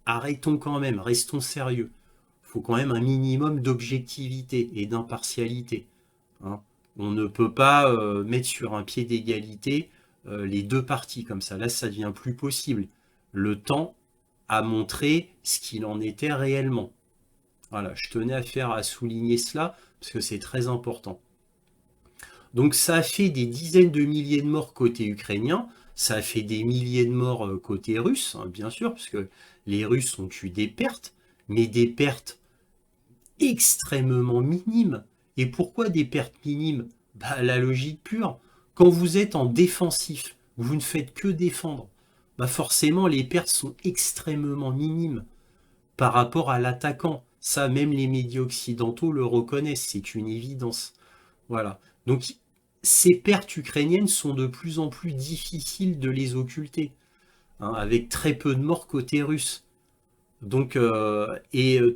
Arrêtons quand même, restons sérieux. Il faut quand même un minimum d'objectivité et d'impartialité. Hein. On ne peut pas mettre sur un pied d'égalité les deux parties comme ça. Là, ça devient plus possible. Le temps a montré ce qu'il en était réellement. Voilà, je tenais à souligner cela parce que c'est très important. Donc ça a fait des dizaines de milliers de morts côté ukrainien, ça a fait des milliers de morts côté russe, hein, bien sûr, parce que les Russes ont eu des pertes, mais des pertes extrêmement minimes. Et pourquoi des pertes minimes? Bah, la logique pure. Quand vous êtes en défensif, vous ne faites que défendre, bah forcément les pertes sont extrêmement minimes par rapport à l'attaquant. Ça, même les médias occidentaux le reconnaissent, c'est une évidence. Voilà. Donc ces pertes ukrainiennes sont de plus en plus difficiles de les occulter, hein, avec très peu de morts côté russe. Donc,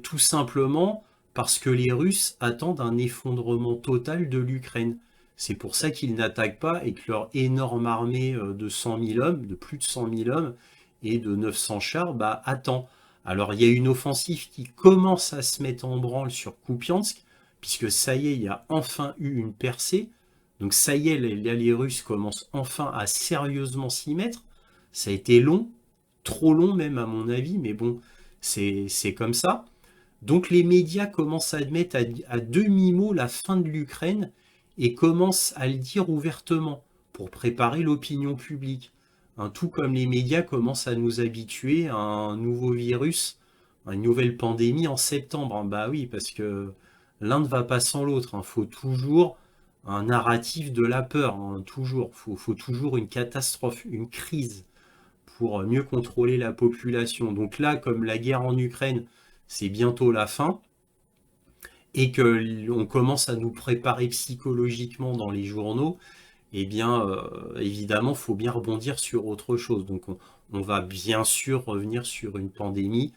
tout simplement parce que les Russes attendent un effondrement total de l'Ukraine. C'est pour ça qu'ils n'attaquent pas et que leur énorme armée de 100 000 hommes, de plus de 100 000 hommes et de 900 chars, bah, attend. Alors, il y a une offensive qui commence à se mettre en branle sur Kupiansk, puisque ça y est, il y a enfin eu une percée. Donc, ça y est, les Russes commencent enfin à sérieusement s'y mettre. Ça a été long, trop long même à mon avis, mais bon, c'est comme ça. Donc les médias commencent à admettre à demi-mot la fin de l'Ukraine et commencent à le dire ouvertement pour préparer l'opinion publique. Hein, tout comme les médias commencent à nous habituer à un nouveau virus, à une nouvelle pandémie en septembre. Hein. Bah oui, parce que l'un ne va pas sans l'autre. Il faut toujours un narratif de la peur. Hein, toujours. Faut toujours une catastrophe, une crise pour mieux contrôler la population. Donc là, comme la guerre en Ukraine, c'est bientôt la fin, et qu'on commence à nous préparer psychologiquement dans les journaux, eh bien, évidemment, il faut bien rebondir sur autre chose. Donc on va bien sûr revenir sur une pandémie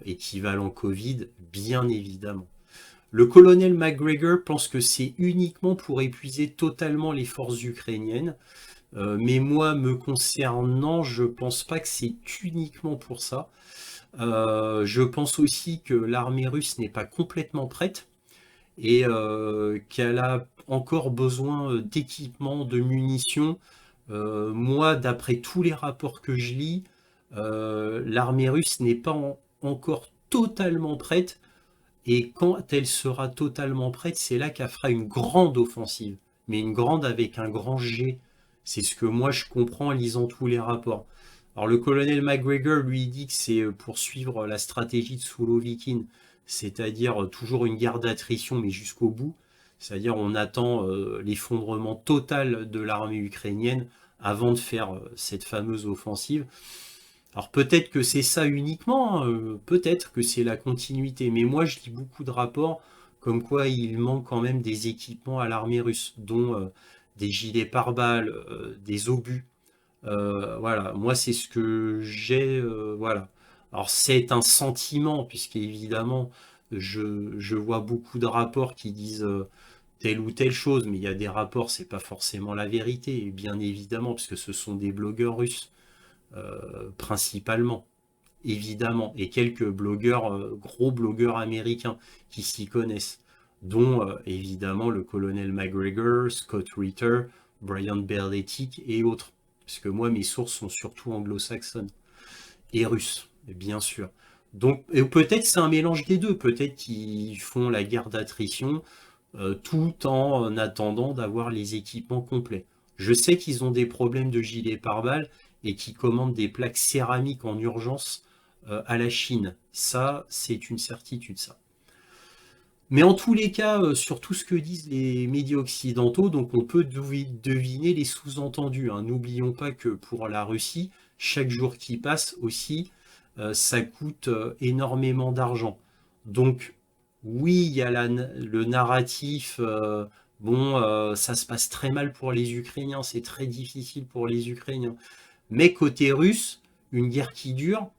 équivalent Covid, bien évidemment. Le colonel McGregor pense que c'est uniquement pour épuiser totalement les forces ukrainiennes. Mais moi, me concernant, je pense pas que c'est uniquement pour ça. Je pense aussi que l'armée russe n'est pas complètement prête et qu'elle a encore besoin d'équipements, de munitions. Moi, d'après tous les rapports que je lis, l'armée russe n'est pas encore totalement prête. Et quand elle sera totalement prête, c'est là qu'elle fera une grande offensive. Mais une grande avec un grand G. C'est ce que moi je comprends en lisant tous les rapports. Alors le colonel McGregor, lui, il dit que c'est pour suivre la stratégie de Sourovikine, c'est-à-dire toujours une guerre d'attrition, mais jusqu'au bout. C'est-à-dire on attend l'effondrement total de l'armée ukrainienne avant de faire cette fameuse offensive. Alors peut-être que c'est ça uniquement, hein, peut-être que c'est la continuité, mais moi je lis beaucoup de rapports comme quoi il manque quand même des équipements à l'armée russe, dont des gilets pare-balles, des obus. Voilà, moi c'est ce que j'ai, voilà. Alors c'est un sentiment, puisqu'évidemment je vois beaucoup de rapports qui disent telle ou telle chose, mais il y a des rapports, c'est pas forcément la vérité, bien évidemment, parce que ce sont des blogueurs russes, principalement, évidemment, et quelques blogueurs, gros blogueurs américains qui s'y connaissent, dont évidemment le colonel McGregor, Scott Ritter, Brian Berletic et autres. Parce que moi, mes sources sont surtout anglo-saxonnes et russes, bien sûr. Donc, et peut-être c'est un mélange des deux. Peut-être qu'ils font la guerre d'attrition tout en attendant d'avoir les équipements complets. Je sais qu'ils ont des problèmes de gilets pare-balles et qu'ils commandent des plaques céramiques en urgence à la Chine. Ça, c'est une certitude, ça. Mais en tous les cas, sur tout ce que disent les médias occidentaux, donc on peut deviner les sous-entendus, hein. N'oublions pas que pour la Russie, chaque jour qui passe aussi, ça coûte énormément d'argent. Donc oui, il y a le narratif, bon, ça se passe très mal pour les Ukrainiens, c'est très difficile pour les Ukrainiens. Mais côté russe, une guerre qui dure,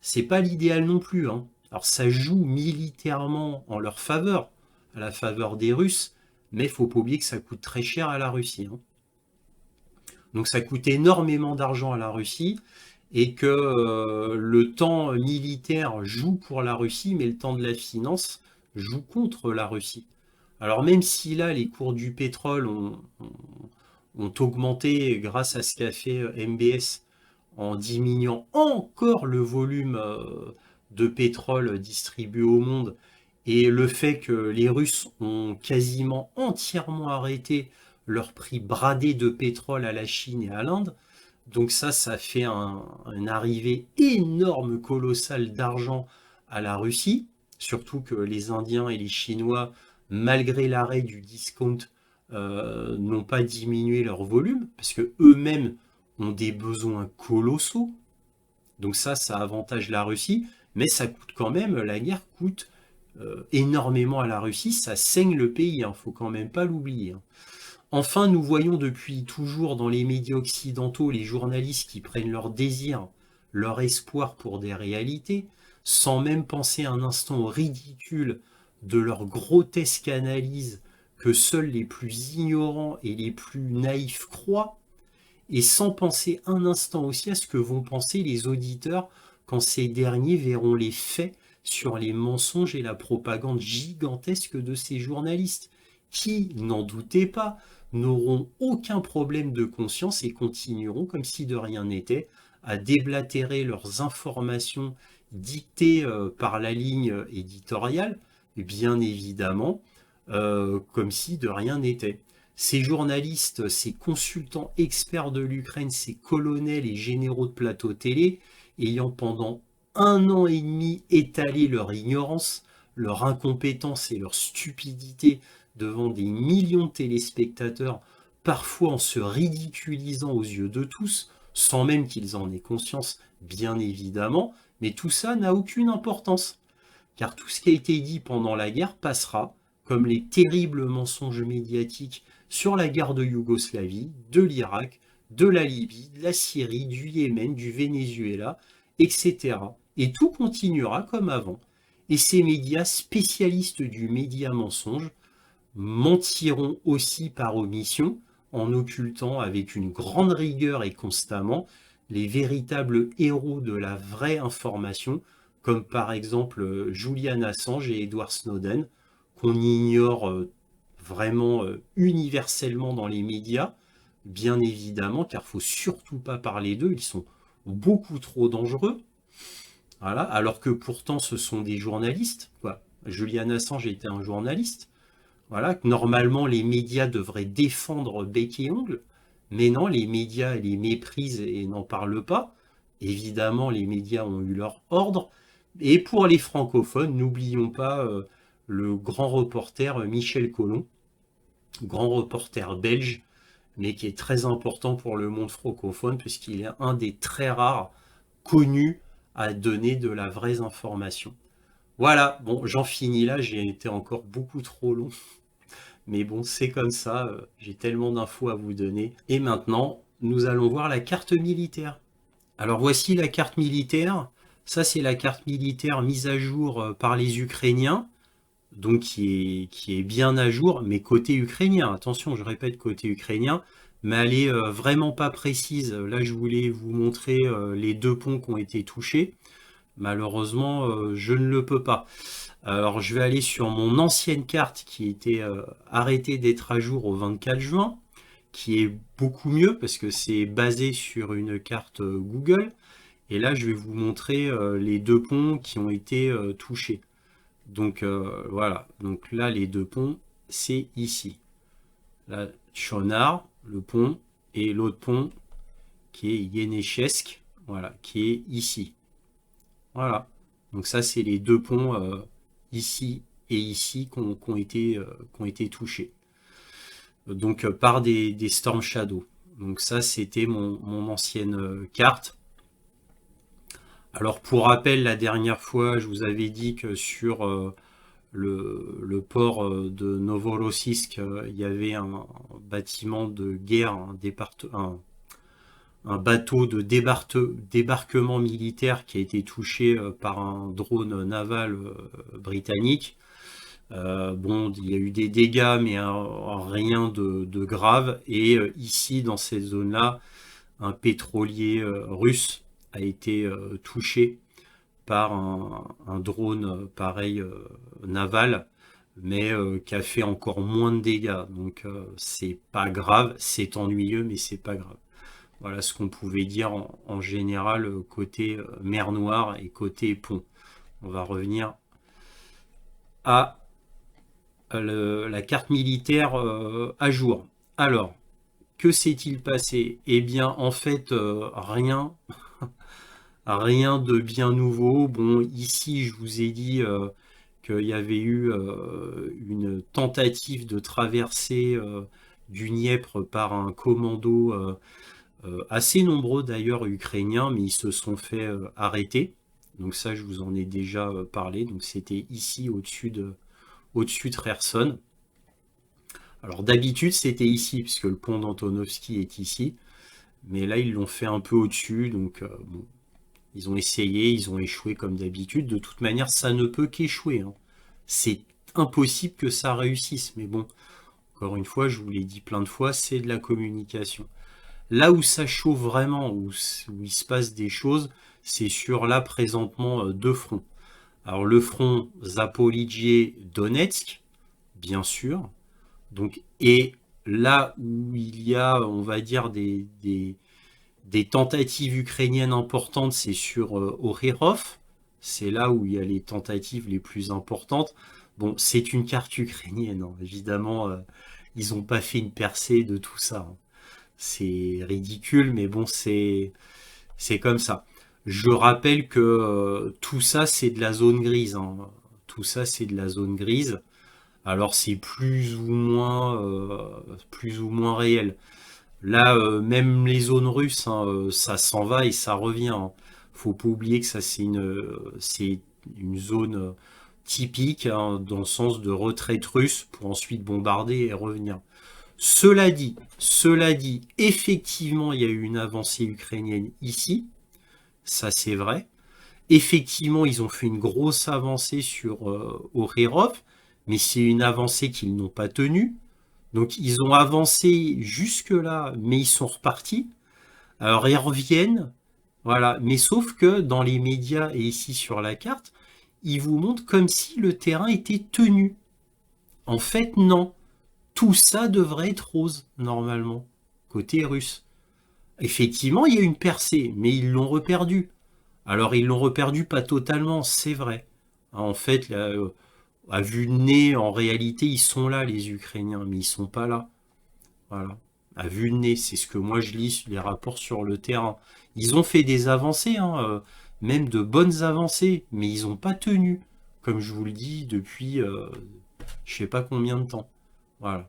c'est pas l'idéal non plus, hein. Alors ça joue militairement en leur faveur, à la faveur des Russes, mais il faut pas oublier que ça coûte très cher à la Russie, hein. Donc ça coûte énormément d'argent à la Russie et que le temps militaire joue pour la Russie, mais le temps de la finance joue contre la Russie. Alors même si là les cours du pétrole ont augmenté grâce à ce qu'a fait MBS en diminuant encore le volume de pétrole distribué au monde et le fait que les Russes ont quasiment entièrement arrêté leur prix bradé de pétrole à la Chine et à l'Inde. Donc ça fait une arrivée énorme, colossale d'argent à la Russie, surtout que les Indiens et les Chinois, malgré l'arrêt du discount, n'ont pas diminué leur volume, parce que eux-mêmes ont des besoins colossaux. Donc ça avantage la Russie, mais ça coûte quand même, la guerre coûte énormément à la Russie, ça saigne le pays, il ne faut quand même pas l'oublier, hein. Enfin, nous voyons depuis toujours dans les médias occidentaux les journalistes qui prennent leur désir, leur espoir pour des réalités, sans même penser un instant au ridicule de leur grotesque analyse que seuls les plus ignorants et les plus naïfs croient, et sans penser un instant aussi à ce que vont penser les auditeurs quand ces derniers verront les faits sur les mensonges et la propagande gigantesque de ces journalistes, qui, n'en doutez pas, n'auront aucun problème de conscience et continueront, comme si de rien n'était, à déblatérer leurs informations dictées par la ligne éditoriale, bien évidemment, comme si de rien n'était. Ces journalistes, ces consultants experts de l'Ukraine, ces colonels et généraux de plateau télé, ayant pendant 1 an et demi étalé leur ignorance, leur incompétence et leur stupidité devant des millions de téléspectateurs, parfois en se ridiculisant aux yeux de tous, sans même qu'ils en aient conscience, bien évidemment, mais tout ça n'a aucune importance, car tout ce qui a été dit pendant la guerre passera, comme les terribles mensonges médiatiques sur la guerre de Yougoslavie, de l'Irak, de la Libye, de la Syrie, du Yémen, du Venezuela, etc. Et tout continuera comme avant. Et ces médias spécialistes du média mensonge mentiront aussi par omission, en occultant avec une grande rigueur et constamment les véritables héros de la vraie information, comme par exemple Julian Assange et Edward Snowden, qu'on ignore vraiment universellement dans les médias, bien évidemment, car il ne faut surtout pas parler d'eux, ils sont beaucoup trop dangereux, voilà, alors que pourtant ce sont des journalistes, quoi. Julian Assange était un journaliste, voilà, que normalement les médias devraient défendre bec et ongle, mais non, les médias les méprisent et n'en parlent pas. évidemment, les médias ont eu leur ordre. Et pour les francophones, n'oublions pas le grand reporter Michel Collomb, grand reporter belge, mais qui est très important pour le monde francophone, puisqu'il est un des très rares connus à donner de la vraie information. Voilà, bon, j'en finis là, j'ai été encore beaucoup trop long. Mais bon, c'est comme ça, j'ai tellement d'infos à vous donner. Et maintenant, nous allons voir la carte militaire. Alors voici la carte militaire. Ça, c'est la carte militaire mise à jour par les Ukrainiens, donc qui est bien à jour, mais côté ukrainien. Attention, je répète, côté ukrainien, mais elle est vraiment pas précise. Là, je voulais vous montrer les deux ponts qui ont été touchés. Malheureusement, je ne le peux pas. Alors, je vais aller sur mon ancienne carte qui était arrêtée d'être à jour au 24 juin, qui est beaucoup mieux parce que c'est basé sur une carte Google. Et là, je vais vous montrer les deux ponts qui ont été touchés. Donc voilà, donc là, les deux ponts, c'est ici. Là, Chonard, le pont, et l'autre pont qui est Yenechesk, voilà, qui est ici. Voilà. Donc ça, c'est les deux ponts ici et ici qui ont été touchés. Donc par des Storm Shadow. Donc ça, c'était mon ancienne carte. Alors pour rappel, la dernière fois, je vous avais dit que sur le port de Novorossiysk, il y avait un bâtiment de guerre, un bateau de débarquement militaire qui a été touché par un drone naval britannique. Bon, il y a eu des dégâts, mais rien de grave. Et ici, dans cette zone-là, un pétrolier russe a été touché par un drone pareil naval, mais qui a fait encore moins de dégâts. Donc c'est pas grave, c'est ennuyeux, mais c'est pas grave. Voilà ce qu'on pouvait dire en général côté mer Noire et côté pont. On va revenir à la carte militaire à jour. Alors, que s'est-il passé? Eh bien, en fait, rien, rien de bien nouveau. Bon, ici, je vous ai dit qu'il y avait eu une tentative de traversée du Dniepr par un commando assez nombreux d'ailleurs ukrainiens, mais ils se sont fait arrêter. Donc ça, je vous en ai déjà parlé. Donc c'était ici au-dessus de Kherson. Alors d'habitude, c'était ici, puisque le pont d'Antonovski est ici. Mais là, ils l'ont fait un peu au-dessus. Donc bon, ils ont essayé, ils ont échoué comme d'habitude. De toute manière, ça ne peut qu'échouer, hein. C'est impossible que ça réussisse. Mais bon, encore une fois, je vous l'ai dit plein de fois, c'est de la communication. Là où ça chauffe vraiment, où il se passe des choses, c'est sur là présentement deux fronts. Alors le front Zaporijie-Donetsk, bien sûr. Donc, et là où il y a, on va dire, des tentatives ukrainiennes importantes, c'est sur Ocherov. C'est là où il y a les tentatives les plus importantes. Bon, c'est une carte ukrainienne, hein. Évidemment, ils n'ont pas fait une percée de tout ça, hein. C'est ridicule, mais bon, c'est comme ça. Je rappelle que tout ça, c'est de la zone grise, hein. Tout ça, c'est de la zone grise. Alors, c'est plus ou moins réel. Là, même les zones russes, hein, ça s'en va et ça revient, hein. Faut pas oublier que ça, c'est une zone typique, hein, dans le sens de retraite russe pour ensuite bombarder et revenir. Cela dit, effectivement, il y a eu une avancée ukrainienne ici, ça c'est vrai. Effectivement, ils ont fait une grosse avancée sur Ocherov, mais c'est une avancée qu'ils n'ont pas tenue. Donc ils ont avancé jusque-là, mais ils sont repartis. Alors ils reviennent, voilà. Mais sauf que dans les médias et ici sur la carte, ils vous montrent comme si le terrain était tenu. En fait, non. Tout ça devrait être rose, normalement, côté russe. Effectivement, il y a une percée, mais ils l'ont reperdu. Alors, ils l'ont reperdu pas totalement, c'est vrai. En fait, là, à vue de nez, en réalité, ils sont là, les Ukrainiens, mais ils sont pas là. Voilà. à vue de nez. C'est ce que moi je lis sur les rapports sur le terrain. Ils ont fait des avancées, hein, même de bonnes avancées, mais ils n'ont pas tenu, comme je vous le dis, depuis je sais pas combien de temps. Voilà.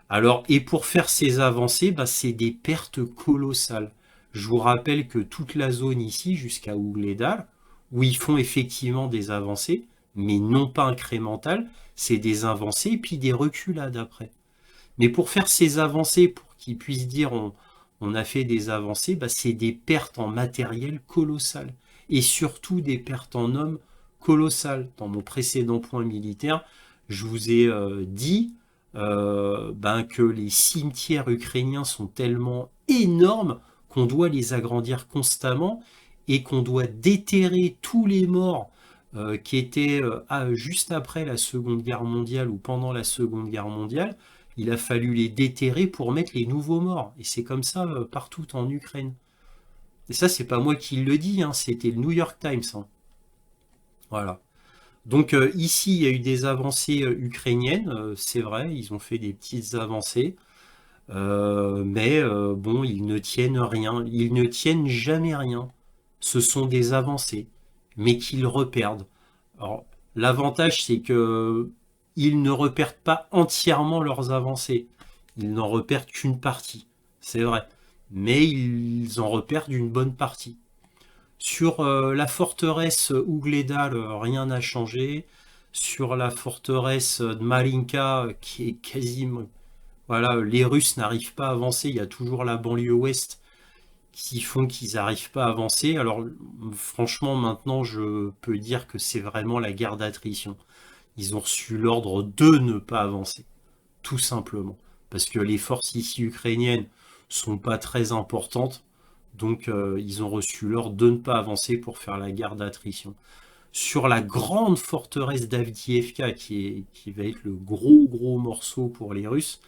Alors, et pour faire ces avancées, bah, c'est des pertes colossales. Je vous rappelle que toute la zone ici, jusqu'à Ougledal, où ils font effectivement des avancées, mais non pas incrémentales, c'est des avancées et puis des reculades après. Mais pour faire ces avancées, pour qu'ils puissent dire on a fait des avancées, bah, c'est des pertes en matériel colossales. Et surtout des pertes en hommes colossales. Dans mon précédent point militaire, je vous ai dit ben, que les cimetières ukrainiens sont tellement énormes qu'on doit les agrandir constamment et qu'on doit déterrer tous les morts qui étaient juste après la Seconde Guerre mondiale ou pendant la Seconde Guerre mondiale. Il a fallu les déterrer pour mettre les nouveaux morts. Et c'est comme ça partout en Ukraine. Et ça, c'est pas moi qui le dis, hein, c'était le New York Times. Hein. Voilà. Donc ici, il y a eu des avancées ukrainiennes, c'est vrai, ils ont fait des petites avancées, mais bon, ils ne tiennent rien, ils ne tiennent jamais rien. Ce sont des avancées, mais qu'ils reperdent. Alors, l'avantage, c'est que ils ne repèrent pas entièrement leurs avancées, ils n'en repèrent qu'une partie, c'est vrai, mais ils en repèrent une bonne partie. Sur la forteresse Ougledal, rien n'a changé. Sur la forteresse de Marinka, qui est quasiment... Voilà, les Russes n'arrivent pas à avancer. Il y a toujours la banlieue ouest qui font qu'ils n'arrivent pas à avancer. Alors, franchement, maintenant, je peux dire que c'est vraiment la guerre d'attrition. Ils ont reçu l'ordre de ne pas avancer, tout simplement. Parce que les forces ici ukrainiennes sont pas très importantes. Donc, ils ont reçu l'ordre de ne pas avancer pour faire la guerre d'attrition. Sur la grande forteresse d'Avdiivka, qui va être le gros morceau pour les Russes,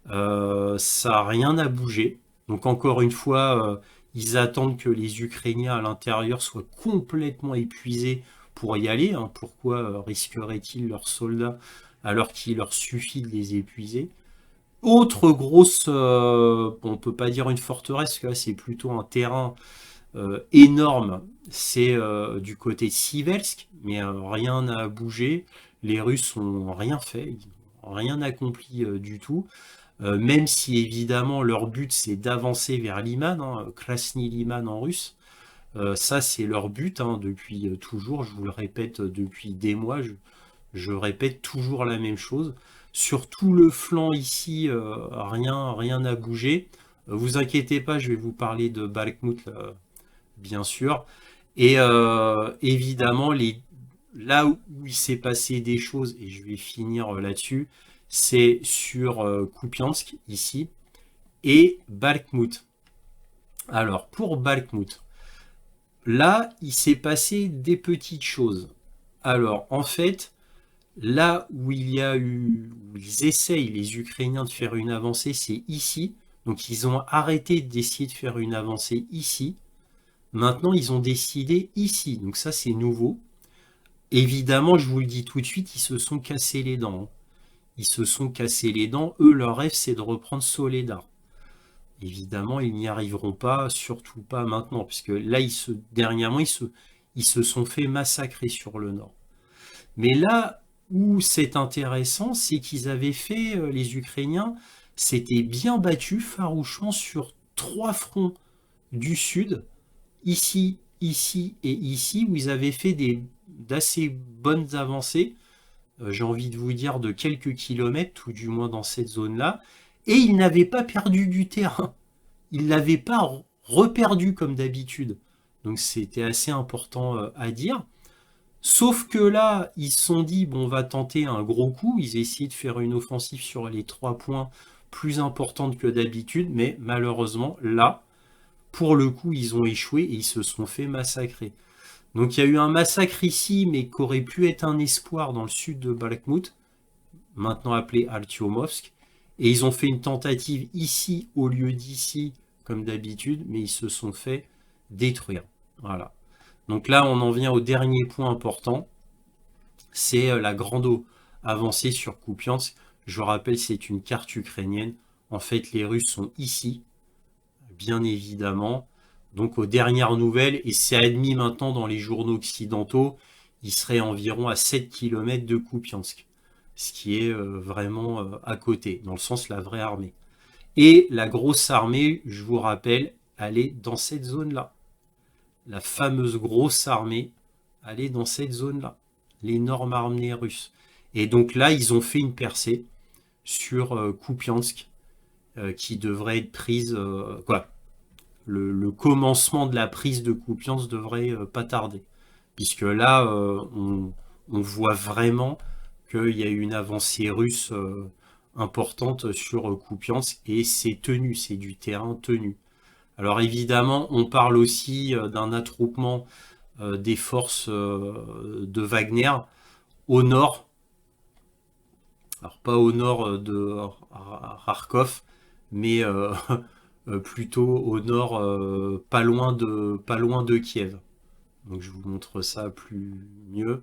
ça n'a rien à bouger. Donc, encore une fois, ils attendent que les Ukrainiens à l'intérieur soient complètement épuisés pour y aller. Hein. Pourquoi risqueraient-ils leurs soldats alors qu'il leur suffit de les épuiser? Autre grosse, on peut pas dire une forteresse, là c'est plutôt un terrain énorme, c'est du côté de Siversk, mais rien n'a bougé. Les Russes n'ont rien fait, ils n'ont rien accompli du tout. Même si évidemment leur but c'est d'avancer vers Liman, hein, Krasny Liman en russe. Ça c'est leur but hein, depuis toujours, je vous le répète depuis des mois, je répète toujours la même chose. Sur tout le flanc ici, rien n'a bougé. Vous inquiétez pas, je vais vous parler de Bakhmut, bien sûr. Et évidemment, là où il s'est passé des choses, et je vais finir là-dessus, c'est sur Kupiansk, ici, et Bakhmut. Alors, pour Bakhmut, là, il s'est passé des petites choses. Alors, en fait, là où il y a eu, où ils essayent, les Ukrainiens, de faire une avancée, c'est ici. Donc ils ont arrêté d'essayer de faire une avancée ici. Maintenant, ils ont décidé ici. Donc ça, c'est nouveau. Évidemment, je vous le dis tout de suite, ils se sont cassés les dents. Hein. Ils se sont cassés les dents. Eux, leur rêve, c'est de reprendre Soledar. Évidemment, ils n'y arriveront pas, surtout pas maintenant, puisque là, dernièrement, ils se sont fait massacrer sur le nord. Mais là où c'est intéressant, c'est qu'ils avaient fait, les Ukrainiens s'étaient bien battus farouchement sur 3 fronts du sud, ici, ici et ici, où ils avaient fait d'assez bonnes avancées, j'ai envie de vous dire de quelques kilomètres, tout du moins dans cette zone-là, et ils n'avaient pas perdu du terrain. Ils ne l'avaient pas reperdu comme d'habitude. Donc c'était assez important à dire. Sauf que là, ils se sont dit, bon, on va tenter un gros coup. Ils essayaient de faire une offensive sur les 3 points plus importantes que d'habitude, mais malheureusement, là, pour le coup, ils ont échoué et ils se sont fait massacrer. Donc il y a eu un massacre ici, mais qui aurait pu être un espoir dans le sud de Bakhmut, maintenant appelé Artyomovsk. Et ils ont fait une tentative ici au lieu d'ici, comme d'habitude, mais ils se sont fait détruire. Voilà. Donc là, on en vient au dernier point important, c'est la grande avancée sur Kupiansk. Je vous rappelle, c'est une carte ukrainienne. En fait, les Russes sont ici, bien évidemment. Donc aux dernières nouvelles, et c'est admis maintenant dans les journaux occidentaux, ils seraient environ à 7 km de Kupiansk, ce qui est vraiment à côté, dans le sens la vraie armée. Et la grosse armée, je vous rappelle, elle est dans cette zone-là. La fameuse grosse armée, elle est dans cette zone-là. L'énorme armée russe. Et donc là, ils ont fait une percée sur Kupiansk, qui devrait être prise, quoi, le commencement de la prise de Kupiansk devrait pas tarder. Puisque là, on voit vraiment qu'il y a une avancée russe importante sur Kupiansk et c'est tenu, c'est du terrain tenu. Alors évidemment, on parle aussi d'un attroupement des forces de Wagner au nord, alors pas au nord de Kharkov, mais plutôt au nord, pas loin de Kiev. Donc je vous montre ça plus mieux.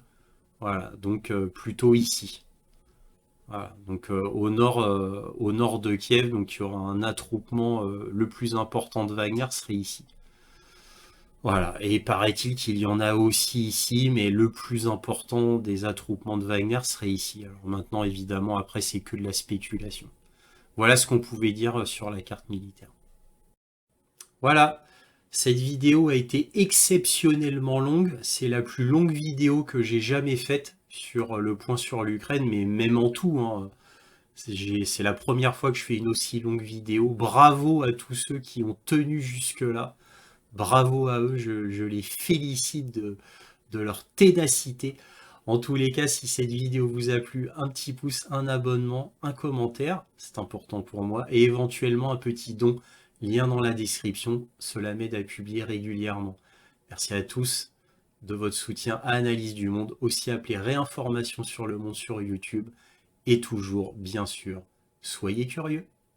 Voilà, donc plutôt ici. Voilà, donc au nord de Kiev, donc il y aura un attroupement le plus important de Wagner serait ici. Voilà, et paraît-il qu'il y en a aussi ici, mais le plus important des attroupements de Wagner serait ici. Alors maintenant, évidemment, après, c'est que de la spéculation. Voilà ce qu'on pouvait dire sur la carte militaire. Voilà, cette vidéo a été exceptionnellement longue. C'est la plus longue vidéo que j'ai jamais faite sur le point sur l'Ukraine, mais même en tout, hein. C'est la première fois que je fais une aussi longue vidéo. Bravo à tous ceux qui ont tenu jusque-là. Bravo à eux, je les félicite de leur ténacité. En tous les cas, si cette vidéo vous a plu, un petit pouce, un abonnement, un commentaire, c'est important pour moi, et éventuellement un petit don, lien dans la description, cela m'aide à publier régulièrement. Merci à tous de votre soutien à Analyse du Monde, aussi appelé Réinformation sur le monde sur YouTube, et toujours, bien sûr, soyez curieux.